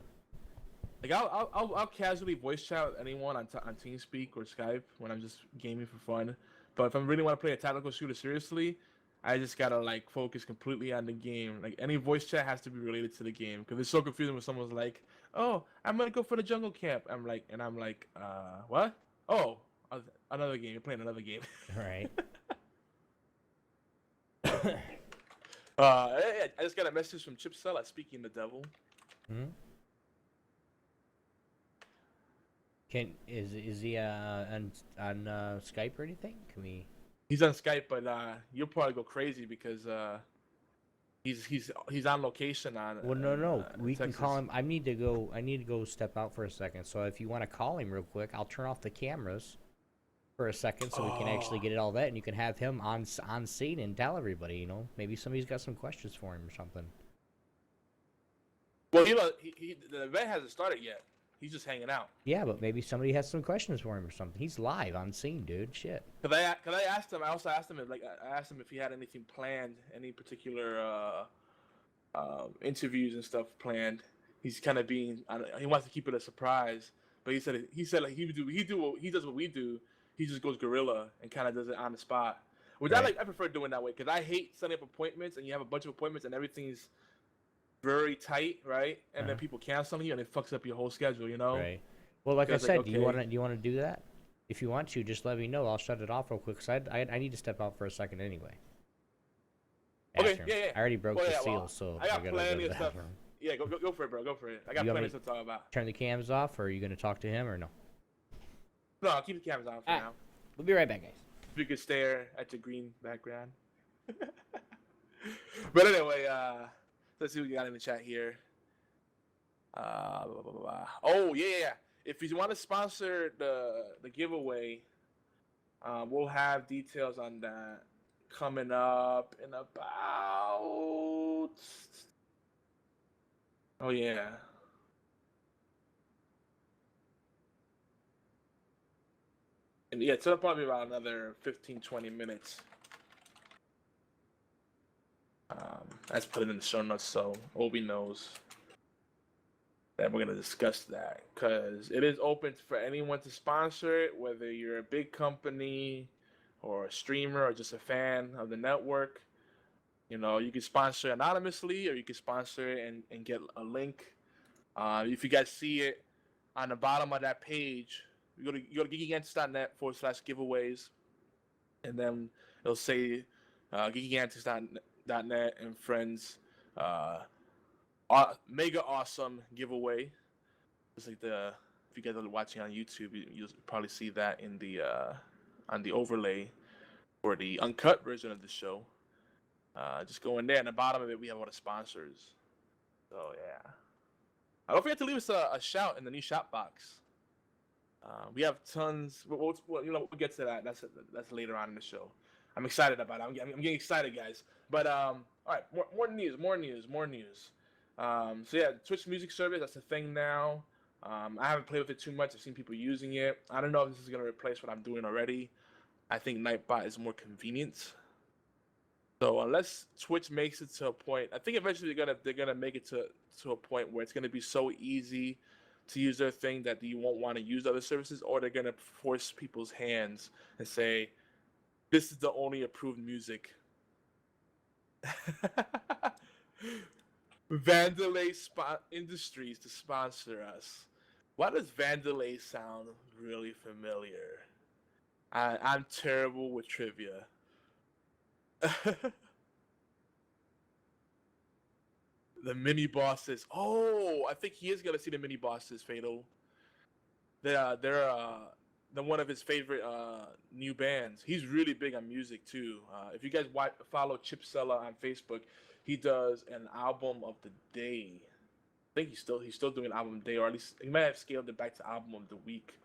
like I'll casually voice chat with anyone on TeamSpeak or Skype when I'm just gaming for fun. But if I really want to play a tactical shooter seriously, I just gotta like focus completely on the game. Like, any voice chat has to be related to the game, because it's so confusing when someone's like, "Oh, I'm gonna go for the jungle camp." I'm like, what? Oh, another game. You're playing another game. Right. I just got a message from Chip Sella speaking the devil. Hmm. Is he on Skype or anything? Can we? He's on Skype, but you'll probably go crazy because he's on location on. Well, no. We Texas. can call him. I need to go step out for a second. So if you want to call him real quick, I'll turn off the cameras for a second so we can actually get it all that, and you can have him on scene and tell everybody. Maybe somebody's got some questions for him or something. Well, the event hasn't started yet. He's just hanging out. Yeah, but maybe somebody has some questions for him or something. He's live on scene, dude. Shit. Cause I asked him. I also asked him if he had anything planned, any particular interviews and stuff planned. He's kind of he wants to keep it a surprise. But he said like he does what we do. He just goes guerrilla and kind of does it on the spot. Which right. I prefer doing that way, because I hate setting up appointments and you have a bunch of appointments and everything's very tight, right? And then people cancel you and it fucks up your whole schedule, Right. Well, like I said, okay. do you want to do that? If you want to, just let me know. I'll shut it off real quick, because I need to step out for a second anyway. Okay, yeah. I already broke the seal, so I got plenty of stuff. bathroom. Yeah, go for it, bro. Go for it. I got plenty of stuff to talk about. Turn the cams off, or are you going to talk to him, or no? No, I'll keep the cameras on for now. We'll be right back, guys. If you could stare at your green background. But anyway, let's see what we got in the chat here. Blah, blah, blah, blah. Oh, yeah. If you want to sponsor the giveaway, we'll have details on that coming up in about... Oh, yeah. And yeah, so it'll probably be about another 15, 20 minutes. Let's put it in the show notes so Obi knows that we're going to discuss that, because it is open for anyone to sponsor it, whether you're a big company or a streamer or just a fan of the network. You know, you can sponsor anonymously, or you can sponsor it and get a link. If you guys see it on the bottom of that page, you go to geekygantics.net/giveaways, and then it'll say geekygantics.net and friends mega awesome giveaway. It's like if you guys are watching on YouTube, you'll probably see that in the on the overlay for the uncut version of the show. Just go in there, and at the bottom of it, we have all the sponsors. So yeah, don't forget to leave us a shout in the new shop box. We have tons. We'll get to that. That's later on in the show. I'm excited about it. I'm getting excited, guys. But all right, more news. So yeah, Twitch music service, that's a thing now. I haven't played with it too much. I've seen people using it. I don't know if this is gonna replace what I'm doing already. I think Nightbot is more convenient. So unless Twitch makes it to a point, I think eventually they're gonna make it to a point where it's gonna be so easy to use their thing that you won't want to use other services, or they're gonna force people's hands and say, "This is the only approved music." Vandalay Industries to sponsor us. Why does Vandalay sound really familiar? I'm terrible with trivia. The mini bosses. Oh, I think he is gonna see the mini bosses, Fatal. They're one of his favorite new bands. He's really big on music too. If you guys follow Chip Sella on Facebook, he does an album of the day. I think he's still doing album of the day, or at least he might have scaled it back to album of the week.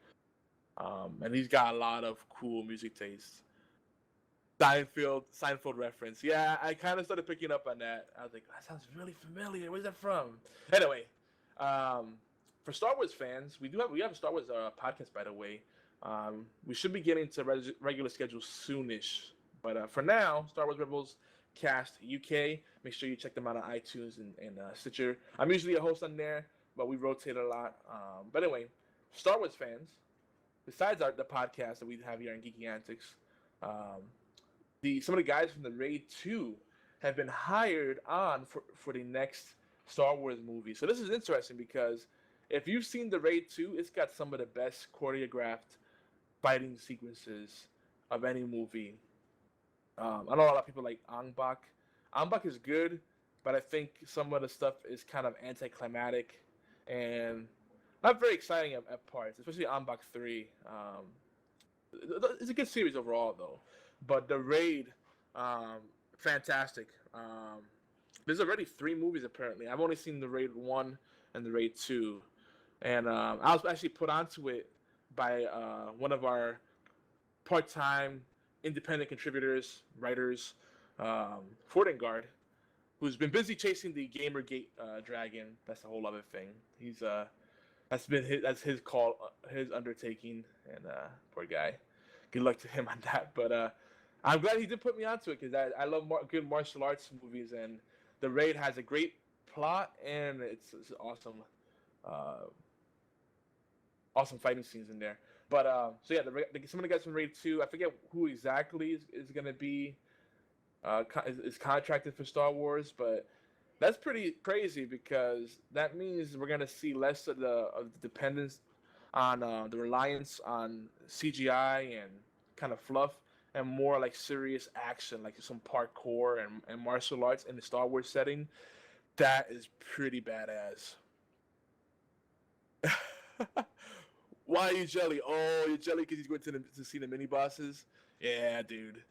And he's got a lot of cool music tastes. Seinfeld reference. Yeah, I kind of started picking up on that. I was like, that sounds really familiar. Where's that from? Anyway, for Star Wars fans, we have a Star Wars podcast, by the way. We should be getting to regular schedule soonish. But for now, Star Wars Rebels Cast UK. Make sure you check them out on iTunes and Stitcher. I'm usually a host on there, but we rotate a lot. But anyway, Star Wars fans, besides the podcast that we have here in Geeky Antics, some of the guys from the Raid 2 have been hired on for the next Star Wars movie. So this is interesting because if you've seen the Raid 2, it's got some of the best choreographed fighting sequences of any movie. I know a lot of people like Angbak. Angbak is good, but I think some of the stuff is kind of anticlimactic and not very exciting at parts, especially Angbak 3. It's a good series overall, though. But the Raid, fantastic. There's already 3 movies, apparently. I've only seen the Raid 1 and the Raid 2. And I was actually put onto it by one of our part-time independent contributors, writers, Fortengard, who's been busy chasing the Gamergate dragon. That's a whole other thing. That's his call, his undertaking, and poor guy. Good luck to him on that. But I'm glad he did put me onto it because I love good martial arts movies, and the Raid has a great plot and it's awesome, awesome fighting scenes in there. But so yeah, some of the guys from Raid 2, I forget who exactly is going to be is contracted for Star Wars, but that's pretty crazy because that means we're going to see less of the dependence on the reliance on CGI and kind of fluff, and more like serious action, like some parkour and martial arts in the Star Wars setting. That is pretty badass. Why are you jelly? Oh, you're jelly because he's going to see the mini bosses? Yeah, dude.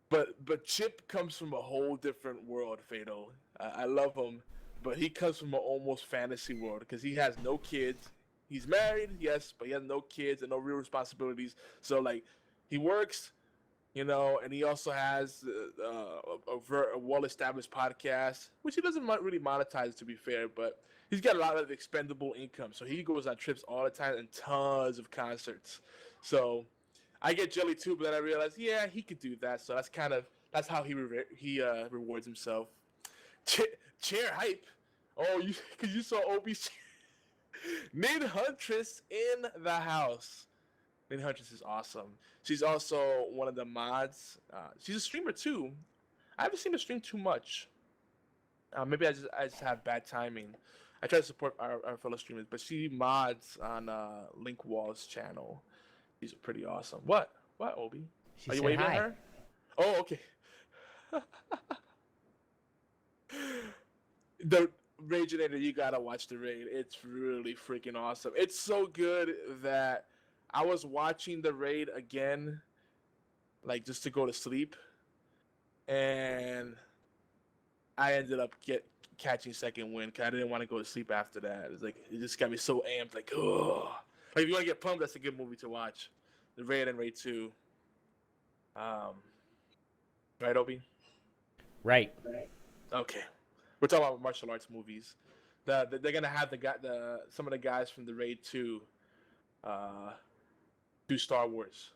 But Chip comes from a whole different world, Fado. I love him, but he comes from an almost fantasy world because he has no kids. He's married, yes, but he has no kids and no real responsibilities. So, like, he works, and he also has a well-established podcast, which he doesn't really monetize, to be fair, but he's got a lot of expendable income. So he goes on trips all the time and tons of concerts. So I get jelly too, but then I realize, yeah, he could do that. So that's how he rewards himself. Chair hype. Oh, because you saw Obi's Nate Huntress in the house. Nate Huntress is awesome. She's also one of the mods. She's a streamer too. I haven't seen her stream too much. Maybe I just have bad timing. I try to support our fellow streamers, but she mods on Link Wall's channel. She's pretty awesome. What, Obi? She Are you said waving hi. at her? Oh, okay. The Raidinator, you gotta watch the raid. It's really freaking awesome. It's so good that I was watching the raid again, like just to go to sleep, and I ended up catching second win because I didn't want to go to sleep after that. It's like it just got me so amped. Like, oh, like if you want to get pumped, that's a good movie to watch. The Raid and Raid 2. Right, Obi? Right. Okay. We're talking about martial arts movies. They're gonna have some of the guys from the Raid 2 do Star Wars.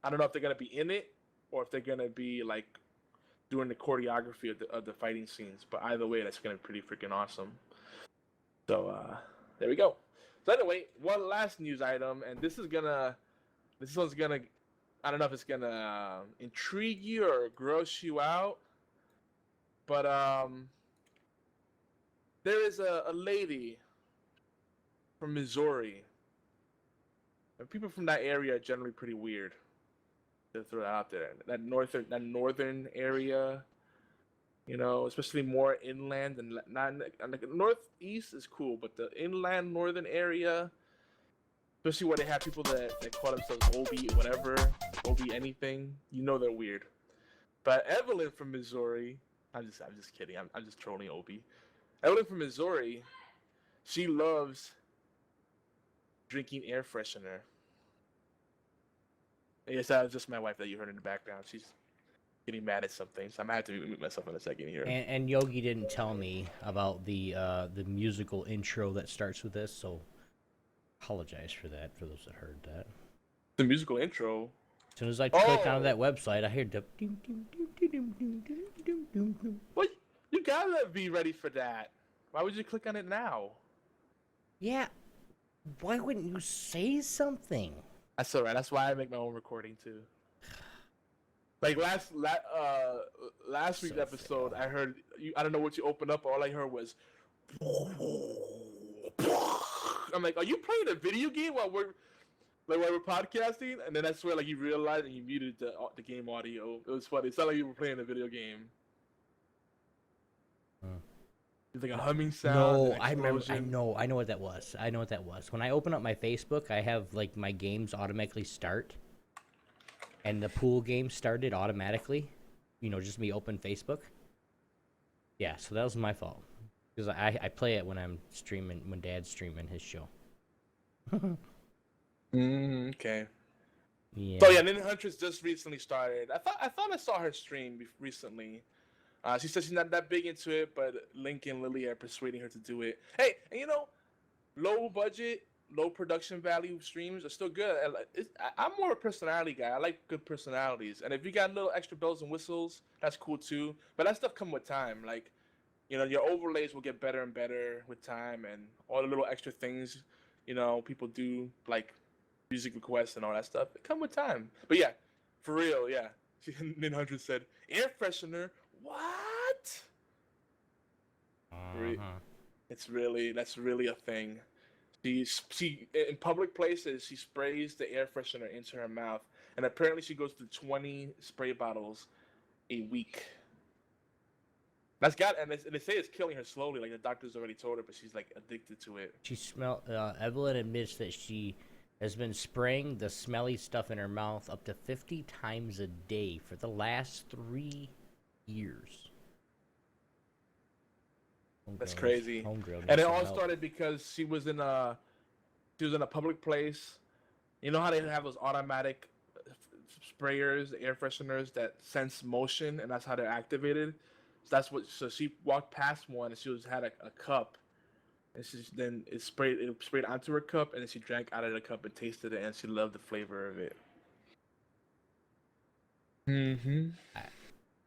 I don't know if they're gonna be in it or if they're gonna be like doing the choreography of the fighting scenes. But either way, that's gonna be pretty freaking awesome. So there we go. So anyway, one last news item, and this one's gonna, I don't know if it's gonna intrigue you or gross you out, but there is a lady from Missouri, and people from that area are generally pretty weird. To throw that out there, that northern area, you know, especially more inland and not like northeast is cool, but the inland northern area, especially where they have people that call themselves Obi whatever, Obi anything, you know they're weird. But Evelyn from Missouri, I'm just kidding. I'm just trolling Obi. Evelyn from Missouri, she loves drinking air freshener. Yes, that was just my wife that you heard in the background. She's getting mad at something, so I might have to mute myself in a second here. And Yogi didn't tell me about the musical intro that starts with this, so apologize for that for those that heard that. The musical intro. As soon as I click on that website, I hear the. Well, you gotta be ready for that. Why would you click on it now? Yeah. Why wouldn't you say something? That's alright. That's why I make my own recording too. Like last week's episode, I heard you. I don't know what you opened up. All I heard was. I'm like, are you playing a video game while we're podcasting? And then I swear, like you realized and you muted the game audio. It was funny. It sounded like you were playing a video game. It's like a humming sound. No, I remember. I know what that was. I know what that was. When I open up my Facebook, I have like my games automatically start, and the pool game started automatically. You know, just me open Facebook. Yeah, so that was my fault because I play it when I'm streaming, when Dad's streaming his show. Okay. Yeah. So yeah, Ninja Huntress just recently started. I thought I saw her stream recently. She said she's not that big into it, but Link and Lily are persuading her to do it. Hey, and you know, low budget, low production value streams are still good. I'm more a personality guy. I like good personalities, and if you got little extra bells and whistles, that's cool too. But that stuff come with time. Like, you know, your overlays will get better and better with time, and all the little extra things, you know, people do like music requests and all that stuff. It come with time. But yeah, for real, yeah. Ninja said air freshener. What? That's really a thing. She in public places she sprays the air freshener into her mouth, and apparently she goes through 20 spray bottles a week. That's and they say it's killing her slowly. Like the doctors already told her, but she's like addicted to it. Evelyn admits that she has been spraying the smelly stuff in her mouth up to 50 times a day for the last 3 years. That's crazy. Homegrown And it all started because she was in a public place. You know how they have those automatic sprayers, air fresheners that sense motion, and that's how they're activated. So she walked past one, and she had a cup, Then it sprayed onto her cup, and then she drank out of the cup and tasted it, and she loved the flavor of it. Mm-hmm.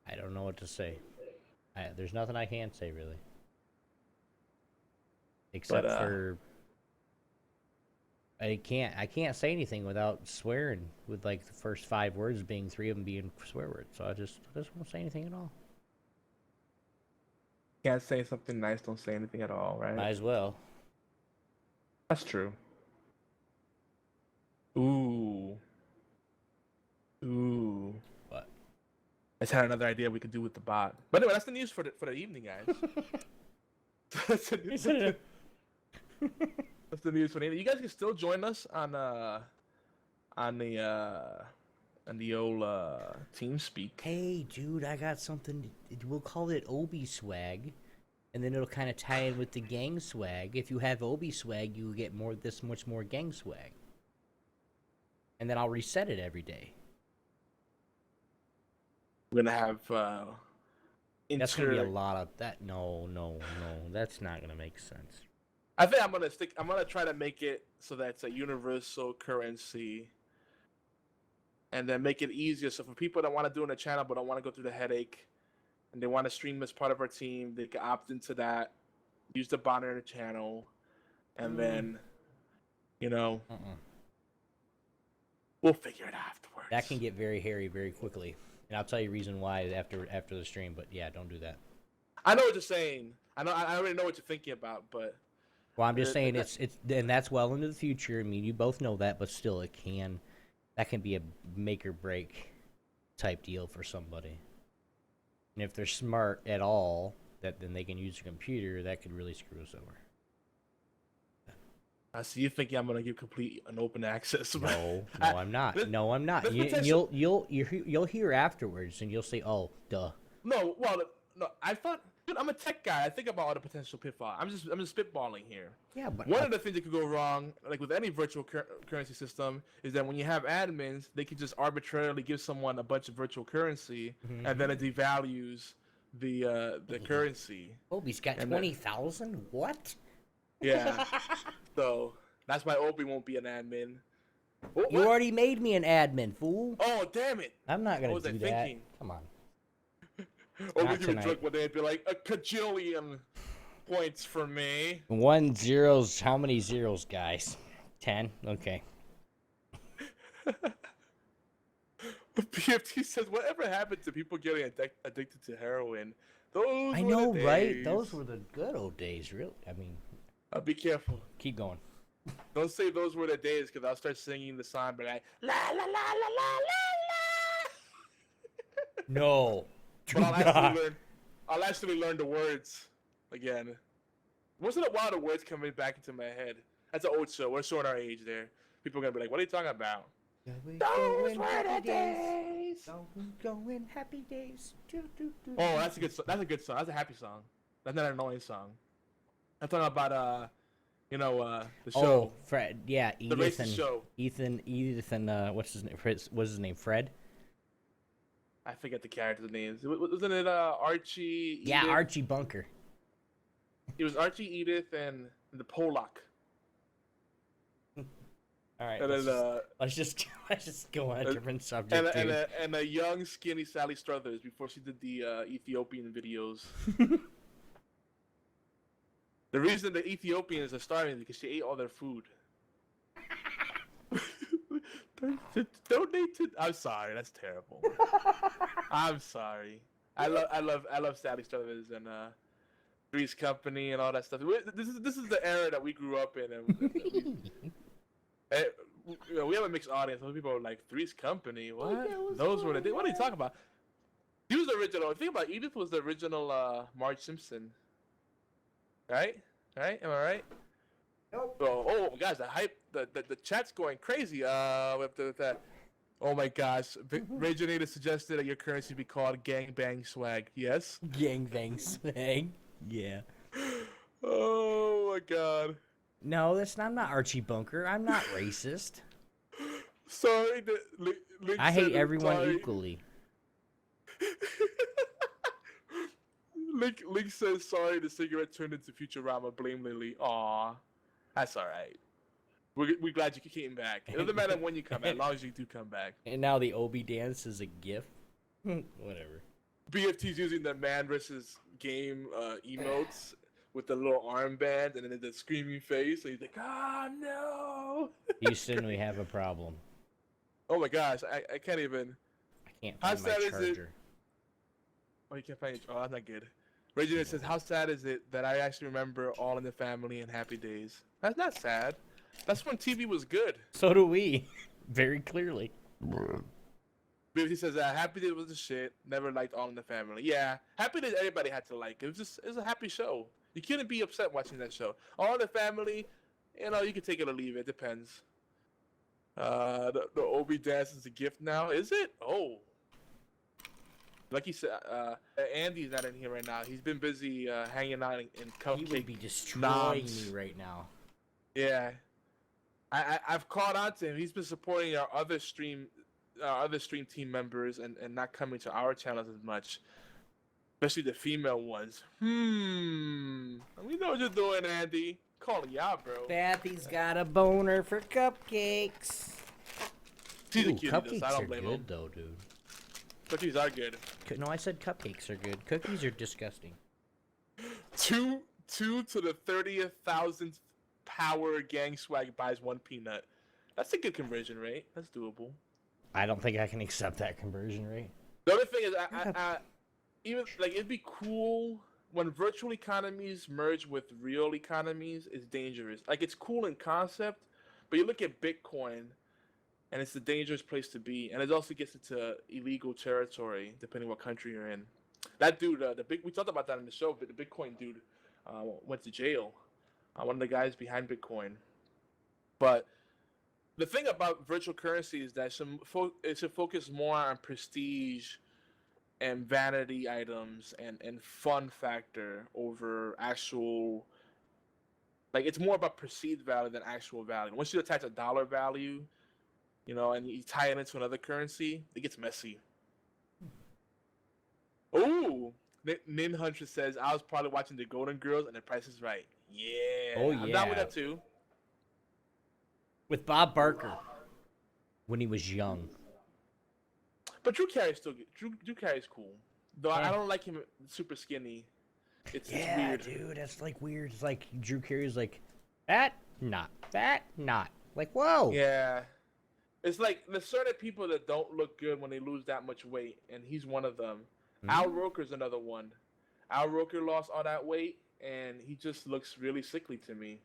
I don't know what to say. There's nothing I can say really, except for I can't say anything without swearing. With like the first 5 words being 3 of them being swear words, so I just won't say anything at all. Can't say something nice, don't say anything at all, right? Might as well. That's true. Ooh. What? I just had another idea we could do with the bot. But anyway, that's the news for the evening, guys. That's the news. That's the news for the evening. You guys can still join us on the old TeamSpeak. Hey, dude, I got something. We'll call it Obi swag, and then it'll kind of tie in with the gang swag. If you have Obi swag, you get this much more gang swag. And then I'll reset it every day. We're gonna have That's gonna be a lot of that. No, that's not gonna make sense. I think I'm gonna try to make it so that it's a universal currency, and then make it easier. So for people that want to do it on the channel but don't want to go through the headache, and they want to stream as part of our team, they can opt into that, use the bot on the channel, and then, we'll figure it out afterwards. That can get very hairy very quickly, and I'll tell you reason why after the stream. But yeah, don't do that. I know what you're saying. I already know what you're thinking about, but. Well, I'm just saying it's and that's well into the future. I mean, you both know that, but still, that can be a make or break type deal for somebody. And if they're smart at all, then they can use a computer. That could really screw us over. I see you thinking I'm gonna give complete and open access. No, I'm not. No, I'm not. You'll hear afterwards, and you'll say, "Oh, duh." No, I thought. Dude, I'm a tech guy. I think about all the potential pitfalls. I'm just spitballing here. Yeah, but one of the things that could go wrong, like with any virtual currency system, is that when you have admins, they can just arbitrarily give someone a bunch of virtual currency, and then it devalues the currency. Obi's got 20,000. What? Yeah. So that's why Obi won't be an admin. You already made me an admin, fool. Oh, damn it! I'm not gonna do that. Thinking? Come on. Or we would drunk one day and be like, a cajillion points for me. 1 zeros. How many zeros, guys? 10? Okay. PFT says, whatever happened to people getting addicted to heroin? Those I were know, the days. right? Those were the good old days, really. I mean... be careful. Keep going. Don't say those were the days, because I'll start singing the song, but like, la la la la la la la. No. But I'll actually learn the words again. Once in a while, the words coming back into my head. That's an old show. We're showing our age there. People are gonna be like, "What are you talking about?" Those were the days. Going happy days. Oh, that's a good. That's a good song. That's a happy song. That's not an annoying song. I'm talking about the show. Oh, Fred. Yeah, the racist show. Edith and what's his name? What's his name? Fred. I forget the character's names. Wasn't it Archie? Yeah, Edith? Archie Bunker. It was Archie, Edith, and the Pollock. All right, and let's just go on a different subject. And a young, skinny Sally Struthers before she did the Ethiopian videos. The reason the Ethiopians are starving is because she ate all their food. Donate to. I'm sorry, that's terrible. I'm sorry. I love Sally Struthers and Three's Company and all that stuff. This is the era that we grew up in, and we have a mixed audience. Some people are like Three's Company. What? Those were the days. What are you talking about? He was the original. Think about it, Edith was the original Marge Simpson. Right? Am I right? Nope. Oh, guys, the hype, the chat's going crazy. With that. Oh my gosh, Reginator suggested that your currency be called Gangbang Swag. Yes. Gangbang Swag. Yeah. Oh my god. No, I'm not Archie Bunker. I'm not racist. Sorry, I hate everyone equally. Link says sorry. The cigarette turned into Futurama. Blame Lily. Aw, that's all right. We're glad you came back. It doesn't matter when you come back, as long as you do come back. And now the Obi dance is a gif. Whatever. BFT's using the man versus game emotes with the little armband and then the screaming face. So he's like, "Ah, no!" Houston, we have a problem. Oh my gosh, I can't even. I can't How find my sad is it? charger. Oh, you can't find it. Oh, that's not good. Regina says, "How sad is it that I actually remember All in the Family and Happy Days?" That's not sad. That's when TV was good. So do we. Very clearly. He says Happy Days was the shit. Never liked All in the Family. Yeah, Happy Days everybody had to like. It was a happy show. You couldn't be upset watching that show. All in the Family, you know, you can take it or leave it. Depends. The Obi dance is a gift now. Is it? Oh. Like he said, Andy's not in here right now. He's been busy hanging out in cupcake. He would be destroying knobs. me right now. Yeah. I've caught on to him. He's been supporting our other stream team members and not coming to our channels as much, especially the female ones. We know what you're doing, Andy. Calling you out, bro. Bathy's got a boner for cupcakes. He's a Ooh, cutie, cupcakes so I don't are blame good him. though, dude. Cookies are good. No, I said cupcakes are good. Cookies are disgusting. 2 to the 30,000th power gang swag buys 1 peanut. That's a good conversion rate. That's doable. I don't think I can accept that conversion rate. The other thing is, I even like it'd be cool when virtual economies merge with real economies. Is dangerous. Like it's cool in concept, but you look at Bitcoin, and it's a dangerous place to be, and it also gets into illegal territory depending what country you're in. That dude, we talked about that in the show, but the Bitcoin dude went to jail. One of the guys behind Bitcoin. But the thing about virtual currency is that it should focus more on prestige and vanity items and fun factor over actual. Like it's more about perceived value than actual value. Once you attach a dollar value, you know, and you tie it into another currency, it gets messy. Ooh, Nin Hunter says I was probably watching the Golden Girls and the Price is Right. Yeah. Oh, yeah. I'm down with that too. With Bob Barker. When he was young. But Drew Carey's still good. Drew Carey's cool. Though Yeah. I don't like him super skinny. It's Yeah, weird. dude, that's like weird. It's like Drew Carey's like, that, not. Like, whoa. Yeah. It's like there's certain people that don't look good when they lose that much weight, and he's one of them. Al Roker's another one. Al Roker lost all that weight, and he just looks really sickly to me.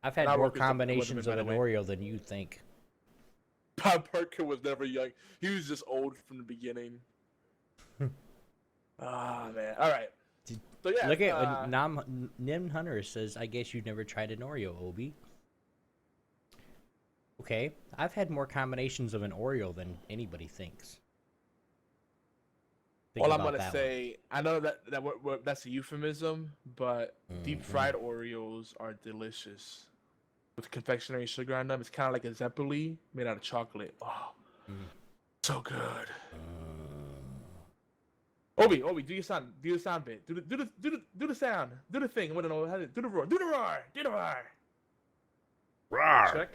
I've had Al more Roker's combinations of better an weight. Oreo than you'd think. Bob Barker was never young. He was just old from the beginning. Ah, man. All right. So, yeah, Look at Nim Hunter says, I guess you've never tried an Oreo, Obi. Okay, I've had more combinations of an Oreo than anybody thinks. Think all I'm about gonna that say, I know that's a euphemism, but deep fried Oreos are delicious with confectionery sugar on them. It's kind of like a Zeppeli made out of chocolate. Oh, so good. Obi, do your sound bit. Do the sound. Do the thing. I want to know how to do the roar. Do the roar. Roar.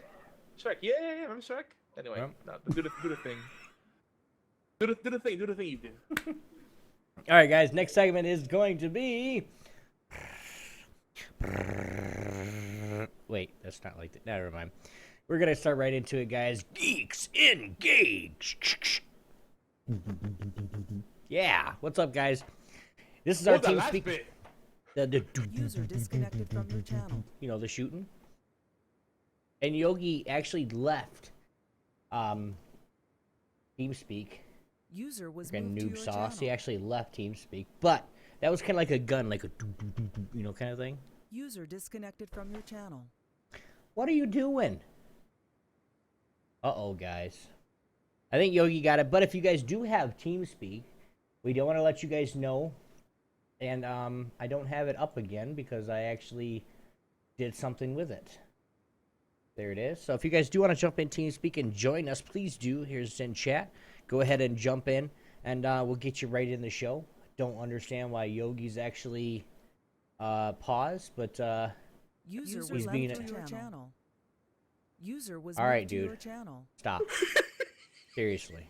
Shrek. Yeah. Remember Shrek? Anyway, Yep. no, do the thing. Do the thing you do. All right, guys. Next segment is going to be. Wait, that's not like that. Never mind. We're gonna start right into it, guys. Geeks Engage. Yeah. What's up, guys? This is our The team last speak. bit. User disconnected from your channel. You know, the shooting. And Yogi actually left TeamSpeak. User was Freaking moved to noob your sauce. He channel. actually left TeamSpeak, but that was kind of like a gun, like a kind of thing. User disconnected from your channel. What are you doing? Uh-oh, guys. I think Yogi got it, but if you guys do have TeamSpeak, we don't want to let you guys know. And I don't have it up again because I actually did something with it. There it is. So if you guys do want to jump in TeamSpeak and join us, please do. Here's in chat. Go ahead and jump in, and we'll get you right in the show. don't understand why Yogi's actually paused, but User He's was being left a- to your channel. User was All right, moved to dude. your channel. stop. Seriously.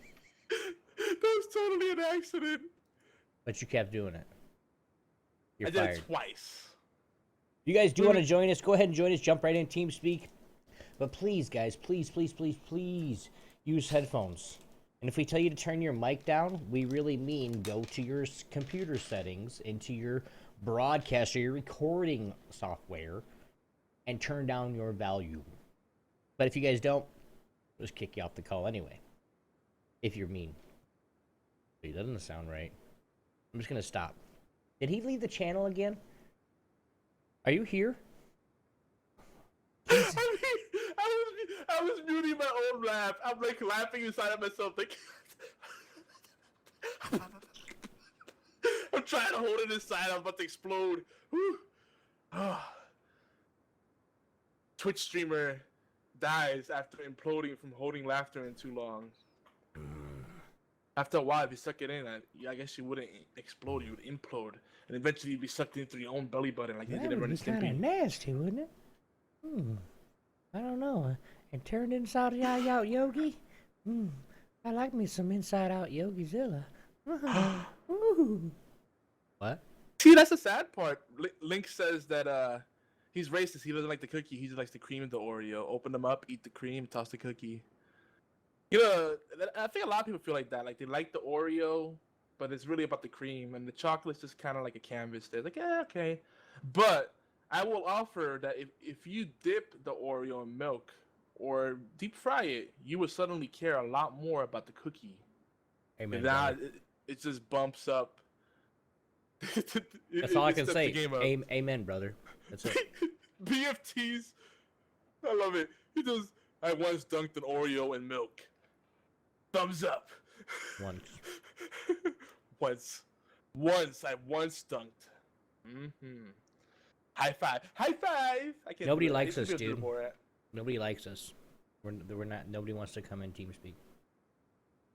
That was totally an accident. But you kept doing it. You're I did fired. it twice. You guys do want to join us? Go ahead and join us. Jump right in TeamSpeak. But please, guys, please use headphones. And if we tell you to turn your mic down, we really mean go to your computer settings, into your broadcaster, your recording software, and turn down your volume. But if you guys don't, we'll just kick you off the call anyway. If you're mean. It doesn't sound right. I'm just going to stop. Did he leave the channel again? Are you here? I was muting my own laugh. I'm like laughing inside of myself. Like, I'm trying to hold it inside. I'm about to explode. Twitch streamer dies after imploding from holding laughter in too long. After a while, if you suck it in, I guess you wouldn't explode. You would implode, and eventually you'd be sucked into your own belly button, like they did in Ren and kind of Stimpy. nasty, wouldn't it? I don't know. And turned inside out Yogi. I like me some inside out Yogizilla. Ooh. What? See, that's the sad part. Link says that he's racist. He doesn't like the cookie. He just likes the cream and the Oreo. Open them up, eat the cream, toss the cookie. You know, I think a lot of people feel like that. Like, they like the Oreo, but it's really about the cream. And the chocolate's just kind of like a canvas. They're like, yeah, okay. But I will offer that if you dip the Oreo in milk or deep fry it, you would suddenly care a lot more about the cookie. Amen. Now it just bumps up. That's all I can steps say. the game up. Amen, brother. That's it. BFTs. I love it. He does. I once dunked an Oreo in milk. Thumbs up. Once. Once I dunked. High five. High five. I can't. Nobody do that. I likes used to us, be able to do dude. more at- Nobody likes us. We're not. Nobody wants to come in TeamSpeak.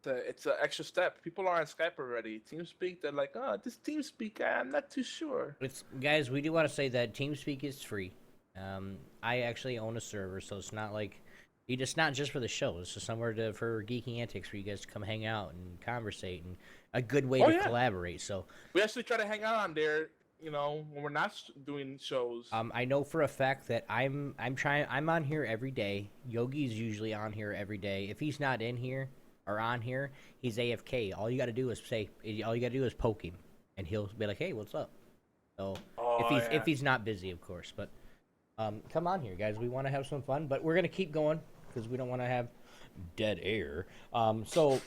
It's an extra step. People are on Skype already. TeamSpeak, they're like, oh, this TeamSpeak, I'm not too sure. Guys, we do want to say that TeamSpeak is free. I actually own a server, so it's not like it's not just for the show. It's just somewhere for geeky antics for you guys to come hang out and conversate, and a good way to collaborate. So we actually try to hang out on there, you know, when we're not doing shows. I know for a fact that I'm on here every day. Yogi's usually on here every day. If he's not in here or on here, he's AFK. All you got to do is poke him, and he'll be like, "Hey, what's up?" So if he's not busy, of course. But come on here, guys. We want to have some fun, but we're gonna keep going because we don't want to have dead air. So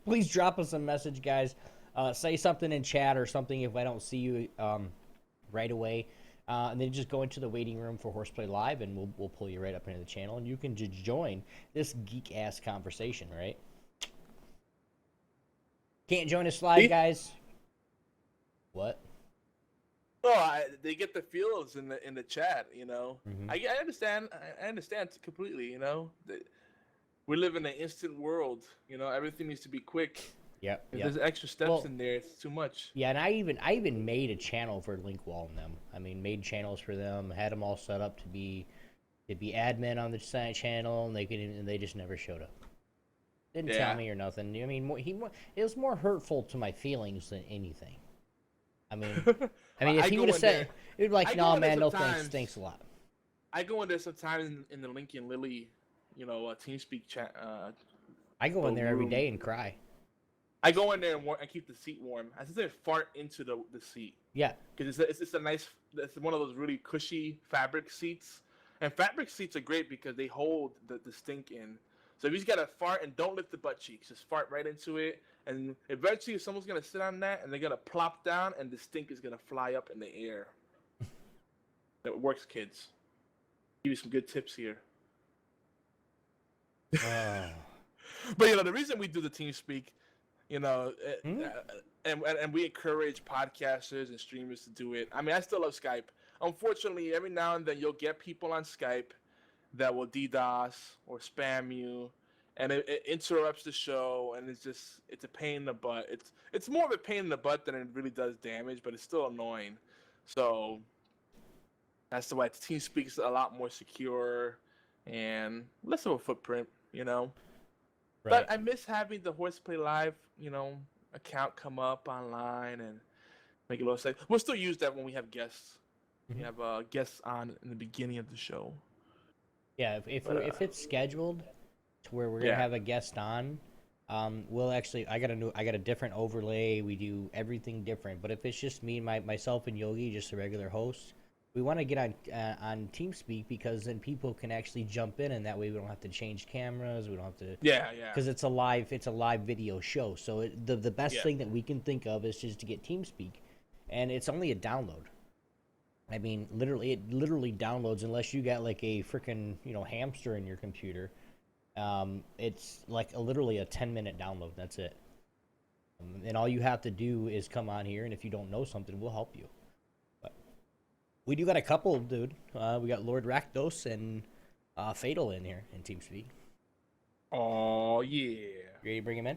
please drop us a message, guys. Say something in chat or something if I don't see you right away. And then just go into the waiting room for HorsePLAY Live, and we'll pull you right up into the channel, and you can just join this geek-ass conversation, right? Can't join us live, guys. What? Oh, they get the feels in the chat, you know. Mm-hmm. I understand. I understand completely, you know. We live in an instant world, you know. Everything needs to be quick. Yep. If there's extra steps in there, it's too much. Yeah, and I even made a channel for Linkwall and them. I mean, made channels for them, had them all set up to be admin on the channel, and they just never showed up. Didn't tell me or nothing. I mean, it was more hurtful to my feelings than anything. I mean, if he would have said, it would be like, no, man, no thanks a lot. I go in there sometimes in the Lincoln Lily, you know, TeamSpeak chat. I go in there every day and cry. I go in there and keep the seat warm. I just say fart into the seat. Yeah. Because it's a nice, it's one of those really cushy fabric seats. And fabric seats are great because they hold the stink in. So if you just got to fart and don't lift the butt cheeks, just fart right into it. And eventually someone's going to sit on that and they're going to plop down and the stink is going to fly up in the air. It works, kids. Give you some good tips here. But, you know, the reason we do the TeamSpeak, you know, and we encourage podcasters and streamers to do it. I mean, I still love Skype. Unfortunately, every now and then you'll get people on Skype that will DDoS or spam you, and it interrupts the show, and it's a pain in the butt. It's more of a pain in the butt than it really does damage, but it's still annoying. So that's the way TeamSpeak is a lot more secure and less of a footprint, you know. Right. But I miss having the Horseplay Live, account come up online and make it a little safe. We'll still use that when we have guests. We have guests on in the beginning of the show. Yeah, if it's scheduled to where we're gonna have a guest on, we'll actually I got a different overlay. We do everything different. But if it's just me, myself and Yogi, just a regular host, we want to get on TeamSpeak because then people can actually jump in, and that way we don't have to change cameras. We don't have to. Yeah. Because it's a live video show. So the best thing that we can think of is just to get TeamSpeak, and it's only a download. I mean, it literally downloads unless you got like a freaking hamster in your computer. It's like literally a 10-minute download. That's it. And all you have to do is come on here, and if you don't know something, we'll help you. But we do got a couple, dude. We got Lord Rakdos and Fatal in here in TeamSpeak. Oh yeah. You ready to bring him in?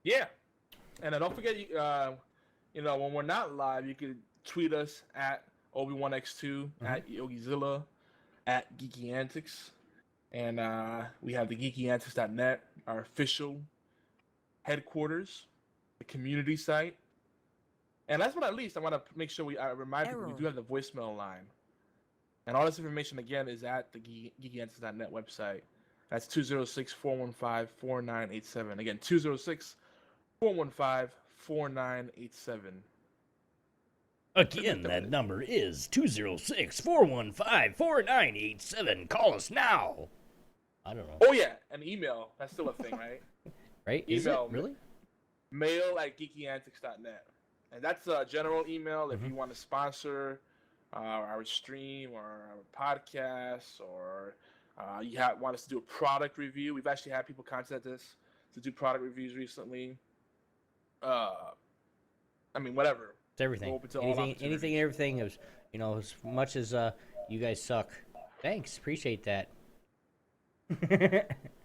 Yeah. And don't forget, when we're not live, you can tweet us at Obi1X2, at Yogizilla, at Geeky Antics. And we have the geekyantics.net, our official headquarters, the community site. And last but not least, I want to make sure I remind people we do have the voicemail line. And all this information, again, is at the geekyantics.net website. That's 206-415-4987. Again, 206-415-4987. Again, that number is 206-415-4987. Call us now. I don't know. Oh, yeah, an email. That's still a thing, right? Right? Email. Is it? Really? Mail at geekyantics.net. And that's a general email if you want to sponsor our stream or our podcast, or you want us to do a product review. We've actually had people contact us to do product reviews recently. Whatever. It's everything. Anything, everything. As much as you guys suck. Thanks. Appreciate that.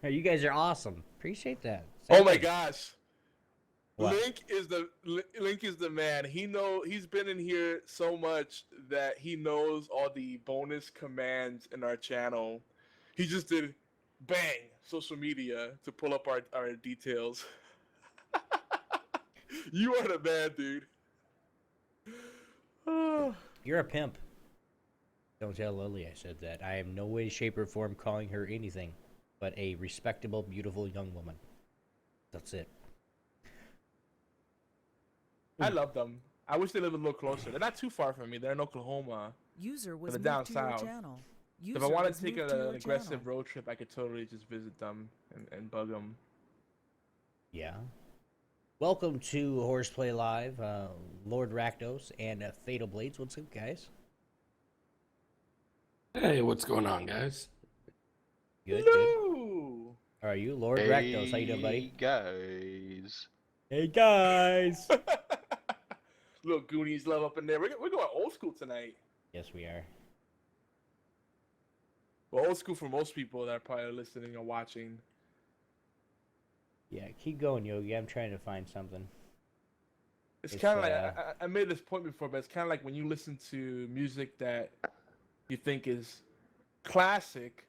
You guys are awesome. Appreciate that. Oh my gosh. What? Link is the man. He's been in here so much that he knows all the bonus commands in our channel. He just did bang social media to pull up our details. You are the man, dude. You're a pimp. Don't tell Lily I said that. I am no way, shape, or form calling her anything but a respectable, beautiful young woman. That's it. I love them. I wish they lived a little closer. They're not too far from me. They're in Oklahoma. User was They're moved down to your south. channel. If I wanted to take an aggressive road trip, I could totally just visit them and bug them. Yeah. Welcome to Horseplay Live, Lord Rakdos and Fatal Blades. What's up, guys? Hey, what's going on, guys? Good. Hello. How are you, Lord Rakdos? How you doing, buddy? Guys. Hey, guys. Little Goonies love up in there. We're going old school tonight. Yes, we are. Well, old school for most people that are probably listening or watching. Yeah, keep going, Yogi. I'm trying to find something. It's kind of like, I made this point before, but it's kind of like when you listen to music that you think is classic,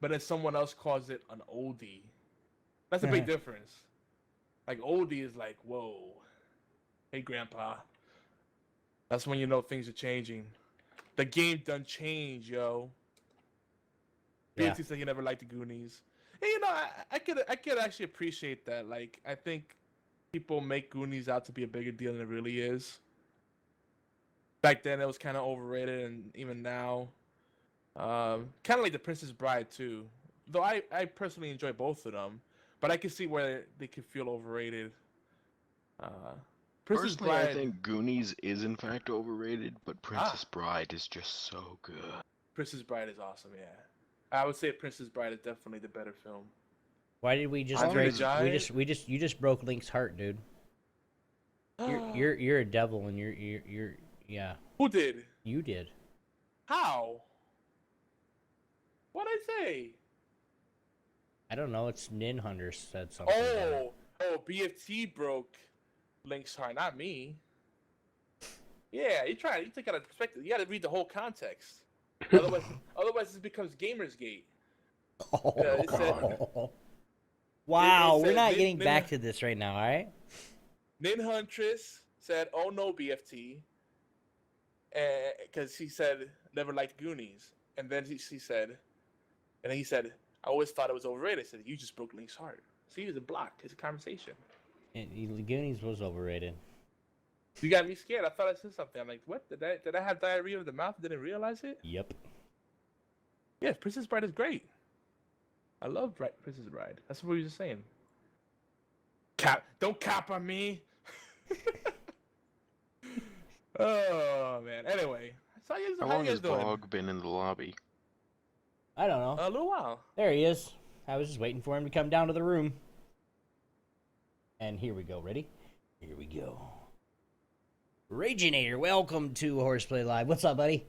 but then someone else calls it an oldie. That's a big difference. Like, oldie is like, whoa, hey, grandpa. That's when you know things are changing. The game done changed, yo. Yeah. BT said he never liked the Goonies. And, I could actually appreciate that. Like, I think people make Goonies out to be a bigger deal than it really is. Back then, it was kind of overrated, and even now, kind of like The Princess Bride too. Though I personally enjoy both of them, but I can see where they could feel overrated. Princess Personally, Bride, I think Goonies is in fact overrated, but Princess Bride is just so good. Princess Bride is awesome. Yeah, I would say Princess Bride is definitely the better film. Why did we just Andre break? the Giant? You just broke Link's heart, dude. You're a devil, and you're yeah. Who did? You did. How? What'd I say? I don't know. It's Nin Hunter said something. about it. BFT broke Link's heart, not me. Yeah, you take out a perspective. You got to read the whole context. Otherwise, this becomes Gamersgate. It said, Wow, we're said not getting back to this right now, all right? Nin Huntress said, "Oh no, BFT," because he said never liked Goonies, and then he said, "I always thought it was overrated." I said, "You just broke Link's heart." See, it was a block. It's a conversation. Goonies was overrated. You got me scared. I thought I said something. I'm like, what? Did I have diarrhea of the mouth? Didn't realize it? Yep. Yeah, Princess Bride is great. I love Princess Bride. That's what we were just saying. Don't cap on me. Oh man. Anyway, so How long has Bog been in the lobby? I don't know. A little while. There he is. I was just waiting for him to come down to the room. And here we go. Ready? Here we go. Raginator, welcome to Horseplay Live. What's up, buddy?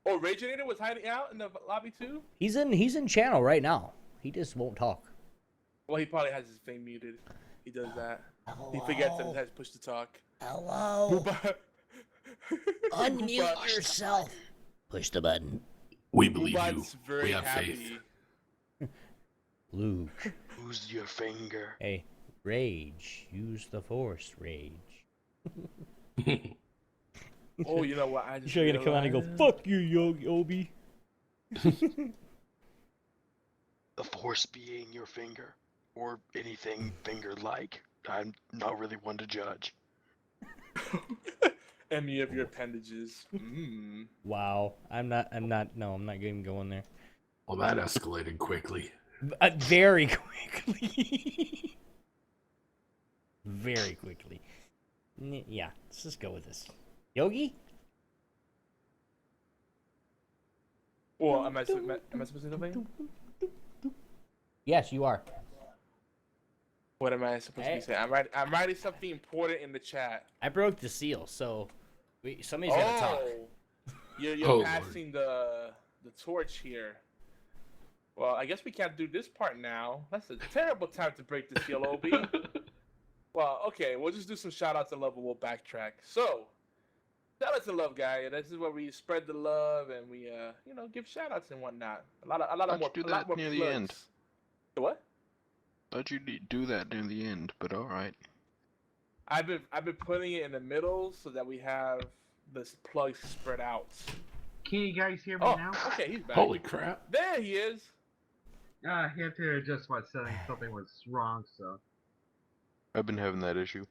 Oh, Raginator was hiding out in the lobby too? He's in channel right now. He just won't talk. Well, he probably has his thing muted. He does that. Hello? He forgets that he has push to talk. Hello? Unmute yourself. Push the button. We believe you. Bubot's very We have happy. faith. Luke. Use your finger. Hey, rage. Use the force, rage. Oh, you know what? I just You're gonna come out and go, fuck you, Obi. The force being your finger, or anything finger-like. I'm not really one to judge. Any of your appendages. Mm. Wow. I'm not even going there. Well, that escalated quickly. Very quickly. Very quickly. Yeah, let's just go with this. Yogi? Well, am I supposed to say something? Yes, you are. What am I supposed to be saying? I'm writing something important in the chat. I broke the seal, so somebody's gonna talk. You're passing the torch here. Well, I guess we can't do this part now. That's a terrible time to break the seal, Obi. Well, okay, we'll just do some shout-outs and love, and we'll backtrack. So, shout-outs and love, guy. This is where we spread the love and we, give shout-outs and whatnot. A lot more. Do a lot that more near the plugs. end. What? Thought you'd do that near the end, but all right. I've been putting it in the middle so that we have this plug spread out. Can you guys hear me now? Okay, he's back. Holy crap. There he is. He had to adjust my settings. Something was wrong, so. I've been having that issue.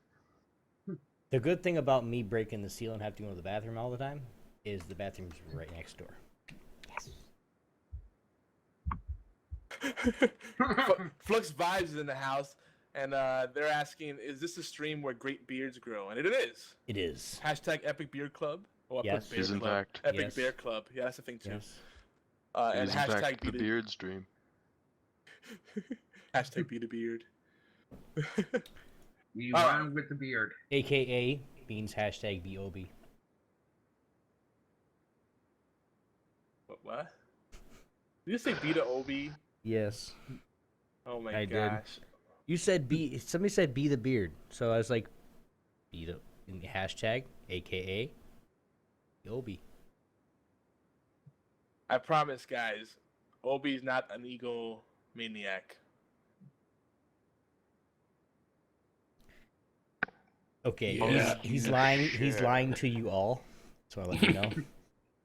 The good thing about me breaking the seal and having to go to the bathroom all the time is the bathroom's right next door. Flux Vibes is in the house, and they're asking, is this a stream where great beards grow? And it is. It is. Hashtag Epic Beard Club. Oh, I Yes. put Beard Is in Club. fact. Epic Yes. Bear Club. Yeah, that's a thing too. Yes. It And is in hashtag fact the be beard stream. hashtag be the beard. We All run with the beard. AKA means hashtag BOB. What? Did you say be the Obi? Yes. Oh my I did. gosh. You said be. Somebody said be the beard, so I was like, be the in the hashtag AKA Obi. I promise, guys, Obi's not an egomaniac. Okay, Yeah. he's lying. He's lying to you all. So I'll let you know.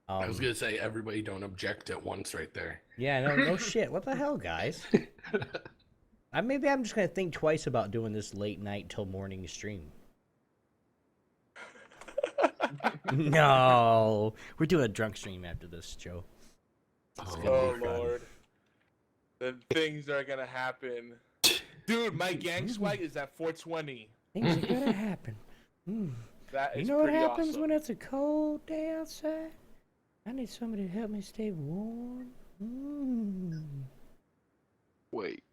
I was gonna say everybody don't object at once right there. Yeah, no shit. What the hell, guys? Maybe I'm just gonna think twice about doing this late night till morning stream. No, we're doing a drunk stream after this, Joe. It's gonna Oh be fun. Lord, the things that are gonna happen, dude. My gang swag is at 420. Things are gonna happen. That You is know what pretty happens awesome. when it's a cold day outside? I need somebody to help me stay warm. Wait,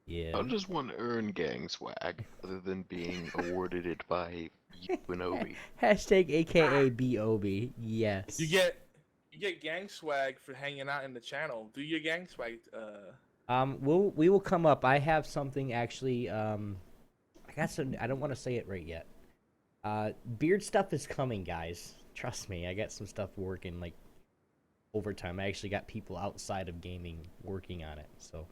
Yeah. how does one earn gang swag other than being awarded it by you and Obi? Hashtag AKA BOB. Yes. You get You get gang swag for hanging out in the channel. Do your gang swag. We will come up. I have something actually. I got some. I don't want to say it right yet. Beard stuff is coming, guys. Trust me. I got some stuff working like overtime. I actually got people outside of gaming working on it. So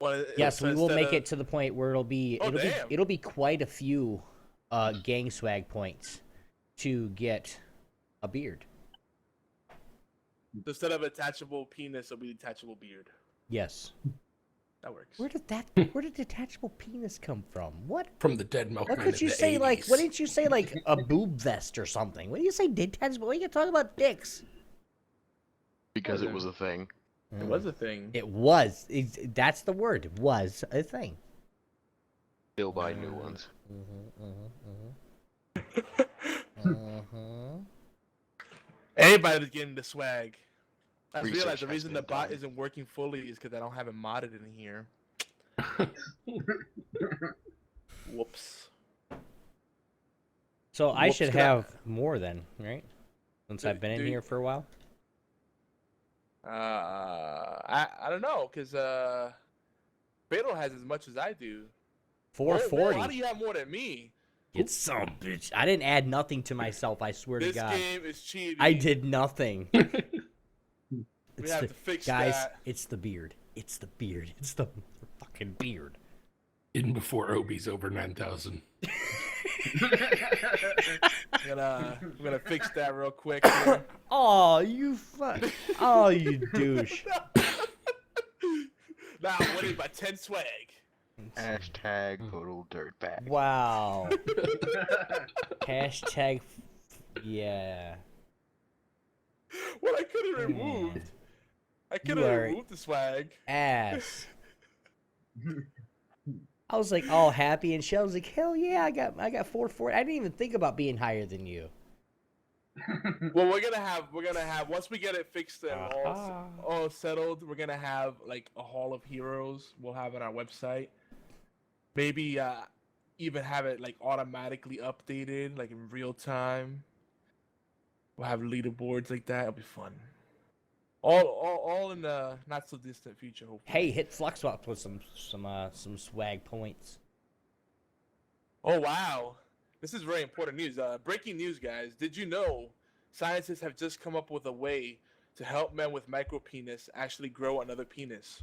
Well, yes, we will make it to the point where damn. it'll be quite a few gang swag points to get a beard. Instead of attachable penis, it'll be detachable beard. Yes. That works. Where did detachable penis come from? What? From the dead milkman. What could you say? Like, what didn't you say? Like a boob vest or something? What do you say? Detachable? What are you talking about? Dicks? Because it was a thing. It was a thing. It was. That's the word. It was a thing. Still buy new ones. Everybody's getting the swag. I Research realize the has reason been the bot done. isn't working fully is because I don't have it modded in here. Whoops. So I Whoops, should can I- have more then, right? Since I've been in Do- here for a while. I don't know, cause Beto has as much as I do. Whoa, whoa, 440. how do you have more than me? It's some bitch. I didn't add nothing to myself. I swear to This God. game is cheating. I did nothing. We have to fix guys, that. it's the beard. It's the beard. It's the fucking beard. In before Obi's over 9,000. I'm gonna fix that real quick here. Oh, you fuck. Oh, you douche. Now, what is my 10 swag? Hashtag total dirtbag. Wow. Hashtag. Yeah. Well, I could have removed. I could You have are- removed the swag. Ass. I was like all happy and shit. I was like, hell yeah, I got 440. I didn't even think about being higher than you. Well, we're gonna have once we get it fixed and Uh-huh. all settled, we're gonna have like a Hall of Heroes. We'll have on our website. Maybe even have it like automatically updated, like in real time. We'll have leaderboards like that. It'll be fun. All in the not so distant future. Hopefully. Hey, hit Fluxbox with some swag points. Oh wow, this is very important news. Breaking news, guys. Did you know scientists have just come up with a way to help men with micro penis actually grow another penis?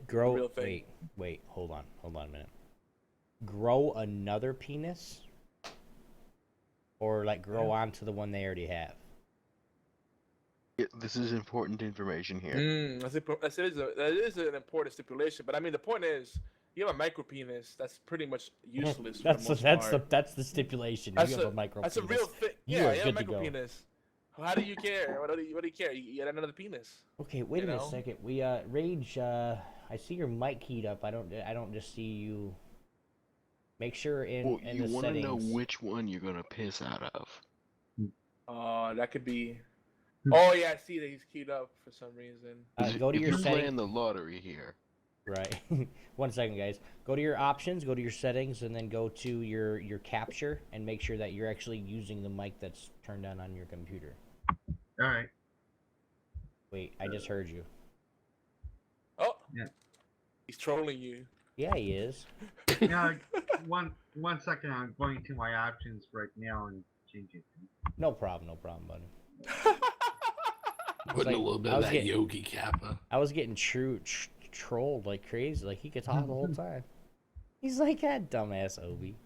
Grow. Real thing. Wait. Hold on a minute. Grow another penis, or like grow onto the one they already have. This is important information here. That is an important stipulation. But I mean, the point is, you have a micro penis. That's pretty much useless. That's for the most part. that's the stipulation. That's You have a micro. That's a penis. real thing. You Yeah, are you have a good to micro go. penis. How do you care? What do you care? You get another penis. Okay, wait You a know? second. We Rage. I see your mic keyed up. I don't just see you. Make sure Well, in you the want to settings. know which one you're gonna piss out of. That could be. Oh yeah, I see that he's keyed up for some reason. Go to If your you're settings. playing the lottery here. Right. 1 second, guys. Go to your options, go to your settings, and then go to your capture and make sure that you're actually using the mic that's turned on your computer. Alright. Wait, I just heard you. Oh. Yeah. He's trolling you. Yeah, he is. Now, one second, I'm going to my options right now and changing it. No problem, buddy. Putting like- a little bit I of was that getting- Yogi Kappa. I was getting trolled like crazy. Like he could talk the whole time. He's like that dumbass Obi.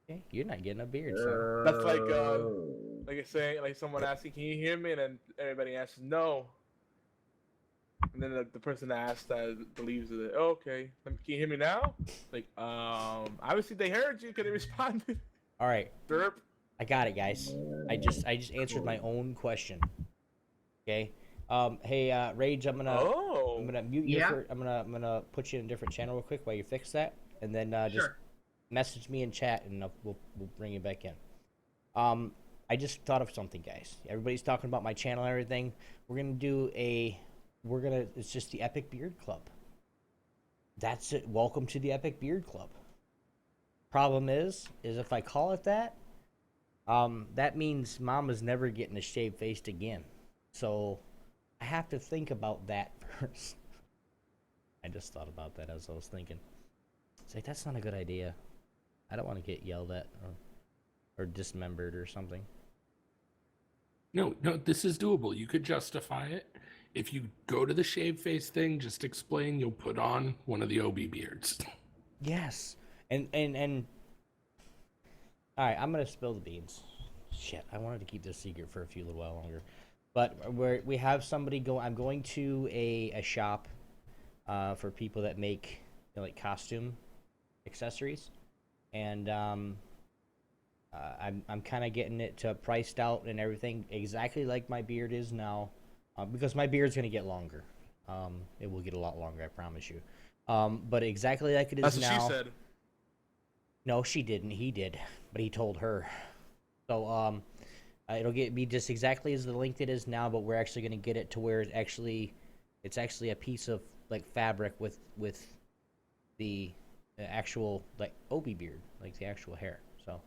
Okay, you're not getting a beard, son. That's like I say, like someone asking, "Can you hear me?" And then everybody answers, "No." And then the person that asked believes it. Oh, okay. Can you hear me now? Like, obviously they heard you because they responded. All right, Derp. I got it, guys. I just answered my own question. Okay. Hey, Rage, I'm gonna mute you. Yeah. I'm gonna put you in a different channel real quick while you fix that, and then just Sure. message me in chat, and we'll bring you back in. I just thought of something, guys. Everybody's talking about my channel and everything. It's just the Epic Beard Club. That's it. Welcome to the Epic Beard Club. Problem is if I call it that, that means Mama's never getting a shaved face again. So I have to think about that first. I just thought about that as I was thinking. It's like, that's not a good idea. I don't want to get yelled at or dismembered or something. No, this is doable. You could justify it. If you go to the shave face thing, just explain you'll put on one of the OB beards. Yes. And all right, I'm going to spill the beans. Shit, I wanted to keep this secret for a few little while longer. But we have somebody go. I'm going to a shop for people that make, you know, like costume accessories, and I'm kind of getting it to priced out and everything exactly like my beard is now, because my beard's gonna get longer. It will get a lot longer, I promise you. But exactly like it is That's now. what she said. No, she didn't. He did, but he told her. So it'll be just exactly as the length it is now, but we're actually gonna get it to where it's actually a piece of like fabric with the actual like OB beard, like the actual hair. So,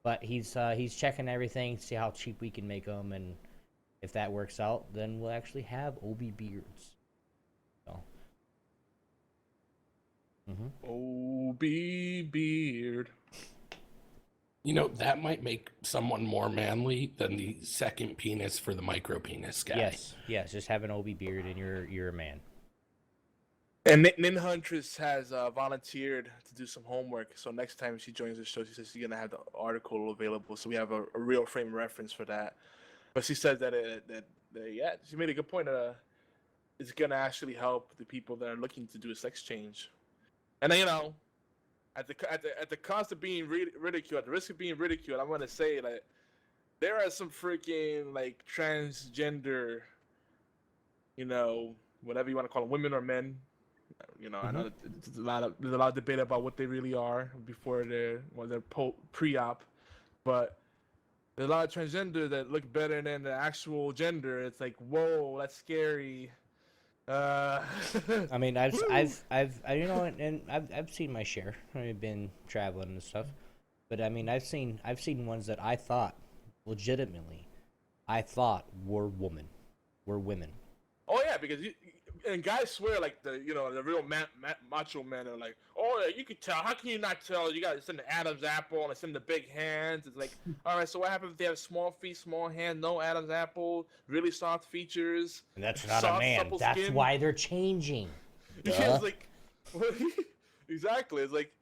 but he's checking everything, see how cheap we can make them, and if that works out, then we'll actually have OB beards. So. OB beard. You know, that might make someone more manly than the second penis for the micro penis guy. Yes, just have an OB beard and you're a man. And Nin Huntress has volunteered to do some homework. So next time she joins the show, she says she's gonna have the article available, so we have a real frame reference for that. But she said that yeah, she made a good point. It's gonna actually help the people that are looking to do a sex change. And then, you know, at the cost of being ridiculed, at the risk of being ridiculed, I'm gonna say that there are some freaking like transgender, you know, whatever you want to call them, women or men. You know, I know there's a lot of debate about what they really are before they're pre-op, but there's a lot of transgender that look better than the actual gender. It's like, whoa, that's scary. I mean, I've you know, and I've seen my share. I've been traveling and stuff, but I mean, I've seen ones that I thought legitimately, were women. Oh yeah, because and guys swear like the real macho men are like, oh yeah, you could tell. How can you not tell? You got it's in the Adam's apple and it's in the big hands. It's like, all right, so what happens if they have small feet, small hand, no Adam's apple, really soft features? And that's not soft, a man. That's skin? why they're changing. Yeah, it's like, exactly. It's like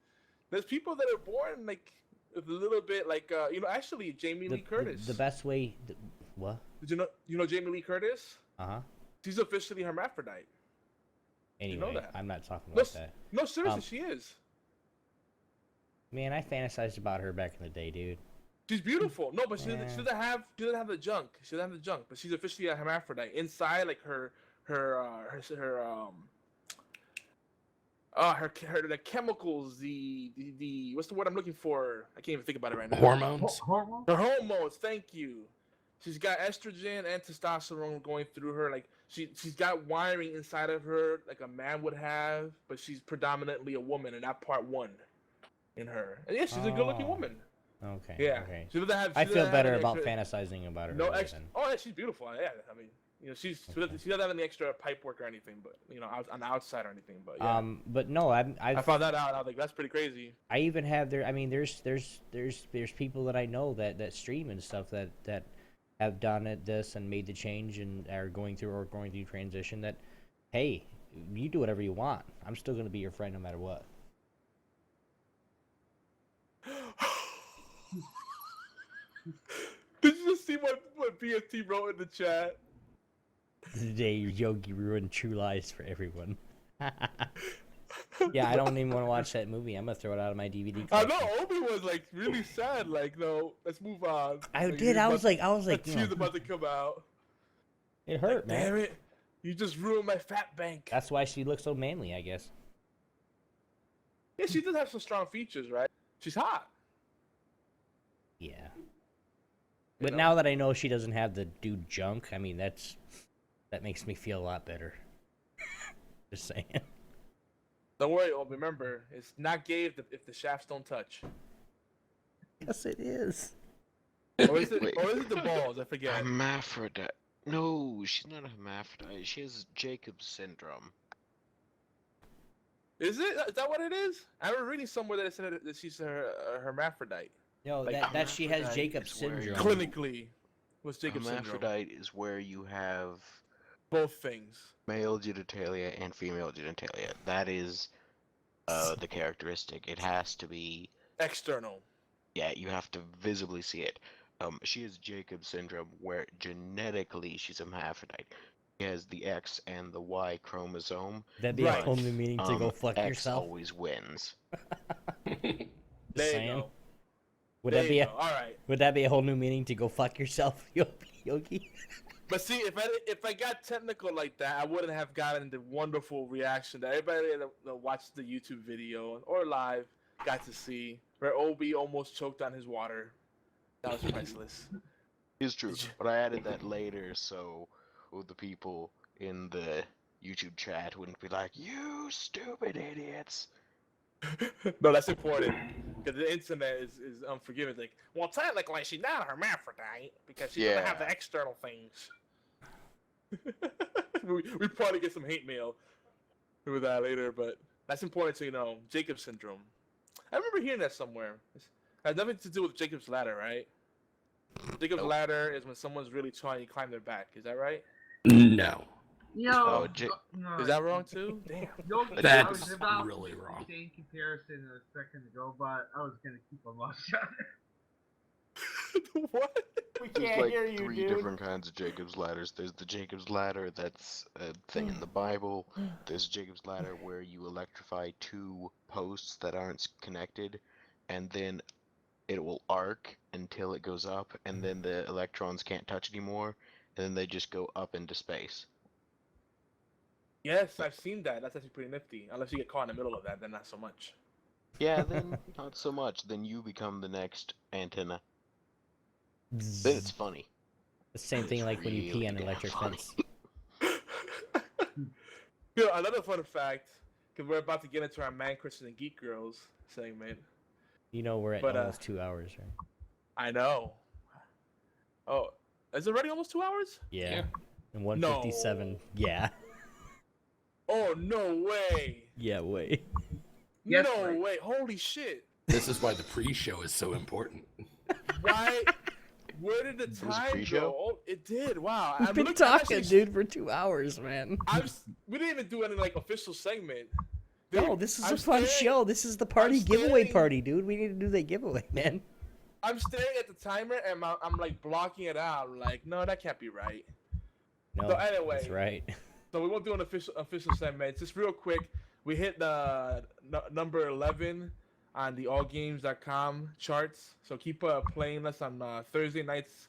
there's people that are born like with a little bit like actually Jamie Lee Curtis. The best way. What? Did you know Jamie Lee Curtis? Uh-huh. She's officially hermaphrodite. Anyway, you know that. I'm not talking about that. No, seriously, she is. Man, I fantasized about her back in the day, dude. She's beautiful. No, but she doesn't have the junk. She doesn't have the junk, but she's officially a hermaphrodite. Inside, like the chemicals, the what's the word I'm looking for? I can't even think about it right now. Hormones? Hormones? The hormones, thank you. She's got estrogen and testosterone going through her. Like she's got wiring inside of her like a man would have, but she's predominantly a woman, and that part one in her. And yeah, she's a good-looking woman. Okay. Yeah. Okay. She doesn't have. I feel better about fantasizing about her. No extra. Oh yeah, she's beautiful. Yeah, I mean, she doesn't have any extra pipe work or anything, but on the outside or anything. But yeah. But no, I found that out. I was like, that's pretty crazy. I even have there. I mean, there's people that I know that stream and stuff that have done this and made the change and are going through transition. That, hey, you do whatever you want. I'm still gonna be your friend no matter what. Did you just see what BFT wrote in the chat? Today, Yogi ruined true lies for everyone. Yeah, I don't even want to watch that movie. I'm gonna throw it out of my DVD collection. I know Obi was like really sad. Like, no, let's move on. I like, did. I was like, she was about to come out. It hurt, man. Damn it! You just ruined my fat bank. That's why she looks so manly, I guess. Yeah, she does have some strong features, right? She's hot. Yeah. But now that I know she doesn't have the dude junk, I mean that makes me feel a lot better. Just saying. Don't worry, remember, it's not gay if the shafts don't touch. Yes, it is. Or is it? Wait. Or is it the balls? I forget. Hermaphrodite. No, she's not a hermaphrodite. She has Jacob's syndrome. Is it? Is that what it is? I was reading somewhere that it said that she's a hermaphrodite. No, Like, that she has hermaphrodite Jacob's is where you- syndrome. Clinically, what's Jacob's syndrome? Hermaphrodite is where you have Both things. male genitalia and female genitalia. That is the characteristic. It has to be. External. Yeah, you have to visibly see it. She has Jacob's syndrome, where genetically she's a hermaphrodite. She has the X and the Y chromosome. That'd be Right. a whole new meaning to go fuck X yourself. always wins. There you saying. go. Would There that be you a go. All right. would that be a whole new meaning to go fuck yourself, Yogi? But see, if I got technical like that, I wouldn't have gotten the wonderful reaction that everybody that watched the YouTube video or live got to see, where Obi almost choked on his water. That was priceless. It's true, but I added that later so the people in the YouTube chat wouldn't be like, "You stupid idiots." No, that's important because the internet is unforgiving. Like, well, technically, she's not a hermaphrodite because she doesn't have the Yeah. external things. we probably get some hate mail with that later, but that's important to know. Jacob's syndrome. I remember hearing that somewhere. It has nothing to do with Jacob's ladder, right? Jacob's Nope. ladder is when someone's really trying to climb their back. Is that right? No, No, no. Is that wrong too? Damn. No, I that's was about really to wrong. say in comparison a second ago, but I was gonna keep a mouth shut. What? We There's like three different kinds of Jacob's ladders. There's the Jacob's ladder that's a thing in the Bible. There's Jacob's ladder where you electrify two posts that aren't connected, and then it will arc until it goes up, and then the electrons can't touch anymore, and then they just go up into space. Yes, I've seen that. That's actually pretty nifty. Unless you get caught in the middle of that, then not so much. Yeah, then not so much. Then you become the next antenna. Then it's funny. The same thing It's like when you pee really on an damn electric funny. fence. You know, another fun fact, because we're about to get into our Man, Christian, and Geek Girls segment. You know we're at But, almost 2 hours, right? I know. Oh, is it already almost 2 hours? Yeah. And 157. Yeah. Oh, no way. Yeah, wait. Yes, no right. way. Holy shit. This is why the pre-show is so important. Why? Where did the Was it time pre-show? go? Oh, it did. Wow. We've been talking, dude, for 2 hours, man. We didn't even do any like official segment. No, Dude, this is I'm a fun staring- show. This is the party I'm giveaway staring- party, dude. We need to do that giveaway, man. I'm staring at the timer and I'm like blocking it out. I'm like, no, that can't be right. No, So anyway, that's right. So we won't do an official segment. Just real quick, we hit the number 11 on the allgames.com charts. So keep playing us on Thursday nights,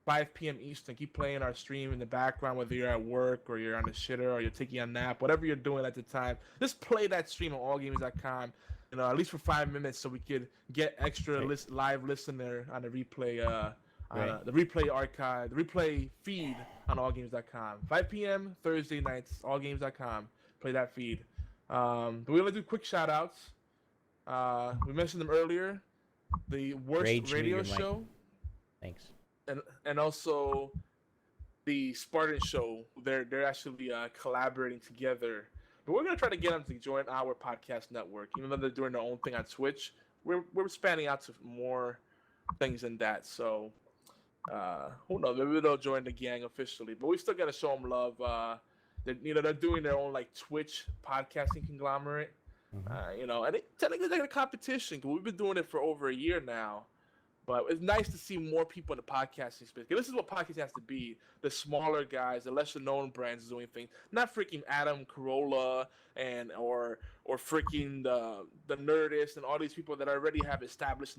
5 p.m. Eastern. Keep playing our stream in the background, whether you're at work or you're on the shitter or you're taking a nap, whatever you're doing at the time. Just play that stream on allgames.com, you know, at least for 5 minutes, so we could get extra Right. live listener on the replay. Right. The replay archive, the replay feed on allgames.com. 5 p.m. Thursday nights, allgames.com. Play that feed. But we want to do quick shout outs. We mentioned them earlier. The Worst Rage Radio Meter Mike. Show Thanks. and also the Spartan Show. They're actually collaborating together. But we're gonna try to get them to join our podcast network, even though they're doing their own thing on Twitch. We're expanding out to more things than that. So who knows? Maybe they'll join the gang officially. But we still gotta show them love. They're doing their own like Twitch podcasting conglomerate. You know, and technically they're a competition because we've been doing it for over a year now. But it's nice to see more people in the podcasting space. 'Cause this is what podcasting has to be: the smaller guys, the lesser known brands doing things. Not freaking Adam Carolla or freaking the Nerdist and all these people that already have established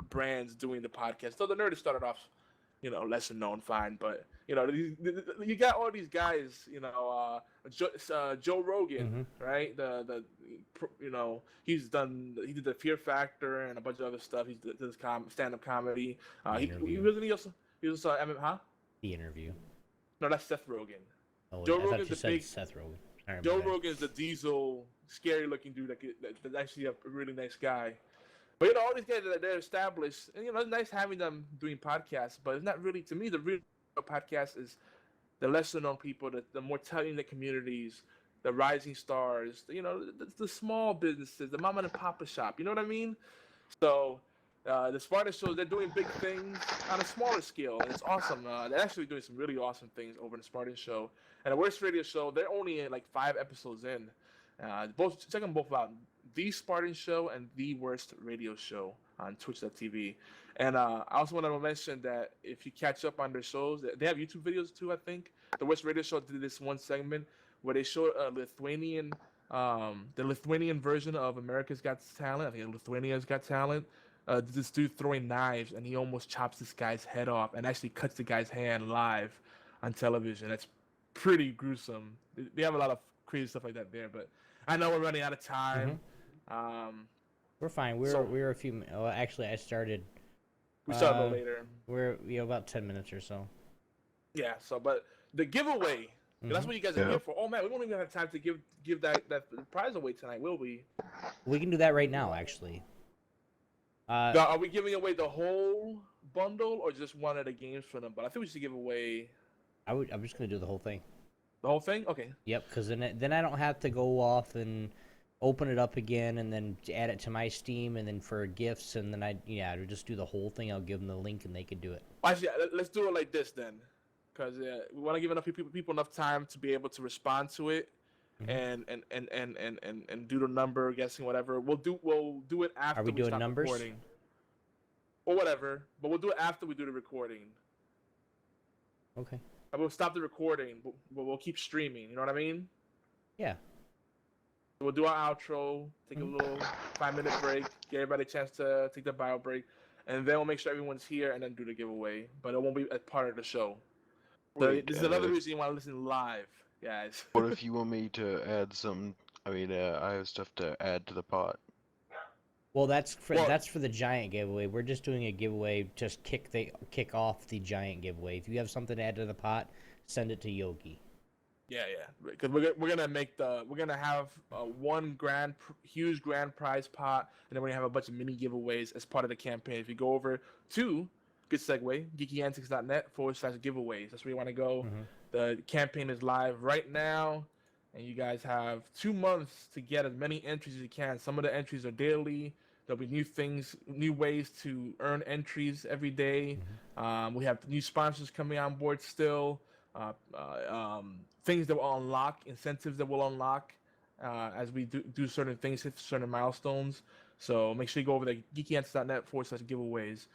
brands doing the podcast. So the Nerdist started off, you know, lesser known, fine, but you know, you got all these guys, you know, Joe Rogan, right? You know, he did the Fear Factor and a bunch of other stuff. He did this stand-up comedy. He was huh? The interview. No, that's Seth Rogen. Oh, Joe I thought Rogan's you the said big- Seth Rogen. I remember Joe that. Rogan's the diesel, scary-looking dude that's actually a really nice guy. But all these guys that they're established, and it's nice having them doing podcasts. But it's not really, to me, the real podcast is the lesser known people, the more talented communities, the rising stars, the small businesses, the mama and papa shop. You know what I mean? So the Spartan shows, they're doing big things on a smaller scale, and it's awesome. They're actually doing some really awesome things over in the Spartan show. And the Worst Radio Show, they're only like 5 episodes in. Check them both out. The Spartan Show and The Worst Radio Show on Twitch.tv. And I also want to mention that if you catch up on their shows, they have YouTube videos too, I think. The Worst Radio Show did this one segment where they showed the Lithuanian version of America's Got Talent. I think Lithuania's Got Talent. This dude throwing knives, and he almost chops this guy's head off and actually cuts the guy's hand live on television. That's pretty gruesome. They have a lot of crazy stuff like that there, but I know we're running out of time. We're fine. We're a few. Well, actually, I started. We start a little later. We're about 10 minutes or so. Yeah. So, but the giveaway. That's what you guys are here for. Oh man, we won't even have time to give that prize away tonight, will we? We can do that right now, actually. Are we giving away the whole bundle or just one of the games for them? But I think we should give away. I'm just gonna do the whole thing. The whole thing? Okay. Yep, because then I don't have to go off and open it up again and then add it to my Steam and then for gifts and then I'll just do the whole thing. I'll give them the link and they can do it. Actually, let's do it like this then, because we want to give enough people enough time to be able to respond to it and do the number guessing, whatever. We'll do it after. Are we doing stop numbers? Recording. Or whatever, but we'll do it after we do the recording. Okay. We'll stop the recording, but we'll keep streaming. You know what I mean? Yeah. We'll do our outro, take a little 5-minute break, give everybody a chance to take the bio break, and then we'll make sure everyone's here and then do the giveaway. But it won't be a part of the show. So this is another reason you want to listen live, guys. What if you want me to add some? I have stuff to add to the pot. Well, that's for the giant giveaway. We're just doing a giveaway, just kick off the giant giveaway. If you have something to add to the pot, send it to Yogi. Yeah, because we're gonna have one huge grand prize pot, and then we're gonna have a bunch of mini giveaways as part of the campaign. If you go over to good segue geekyantics.net/giveaways, that's where you want to go. The campaign is live right now, and you guys have 2 months to get as many entries as you can. Some of the entries are daily. There'll be new ways to earn entries every day. We have new sponsors coming on board still. Things that will unlock, incentives that will unlock as we do certain things, hit certain milestones. So make sure you go over to geekyantics.net/giveaways.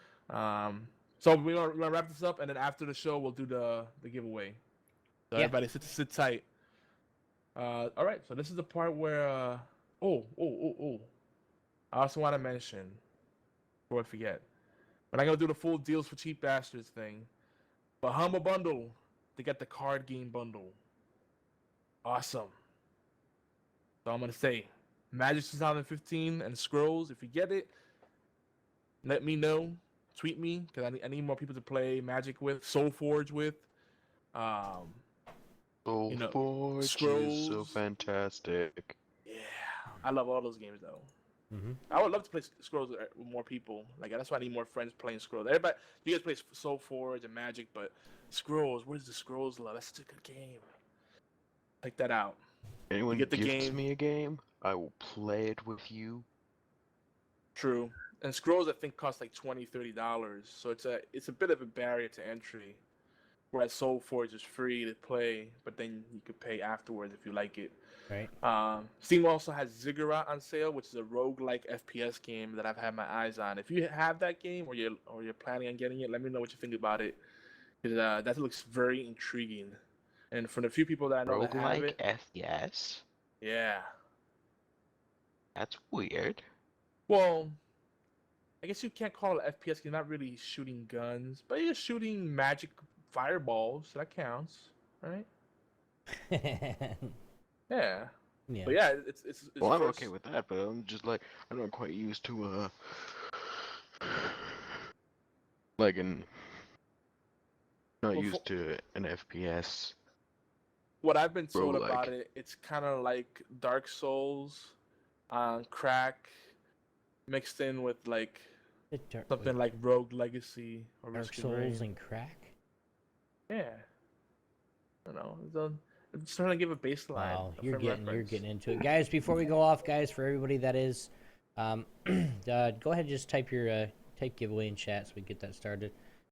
So we're gonna wrap this up, and then after the show, we'll do the giveaway. So everybody sit tight. All right, so this is the part where I also want to mention, before I forget, we're not gonna do the full deals for cheap bastards thing, but Humble Bundle, they got the card game bundle. Awesome. So I'm gonna say, Magic 2015 and Scrolls. If you get it, let me know. Tweet me, because I need more people to play Magic with, SoulForge with. SoulForge is so fantastic. Yeah, I love all those games though. I would love to play Scrolls with more people. Like that's why I need more friends playing Scrolls. Everybody, you guys play SoulForge and Magic, but Scrolls, where's the Scrolls love? That's such a good game. Check that out. Anyone gifts me a game, I will play it with you. True. And Scrolls, I think, cost like $20-$30, so it's a bit of a barrier to entry. Whereas SoulForge is free to play, but then you could pay afterwards if you like it. Right. Steam also has Ziggurat on sale, which is a roguelike FPS game that I've had my eyes on. If you have that game or you're planning on getting it, let me know what you think about it. Because that looks very intriguing. And from the few people that I know that have it, FPS? Yeah. That's weird. Well, I guess you can't call it FPS. You're not really shooting guns, but you're shooting magic fireballs. So that counts, right? Yeah. But yeah, it's well, I'm okay with that, but I'm just like I'm not quite used to used to an FPS. What I've been told roguelike. about it, it's kind of like Dark Souls on crack, mixed in with like Dark, something like Rogue Legacy or Dark Risk of Souls Rain. and crack. Yeah. I don't know. I'm just trying to give a baseline. Wow, a you're frame getting reference. into it, guys. Before we go off, guys, for everybody that is, go ahead and just type your type giveaway in chat so we get that started.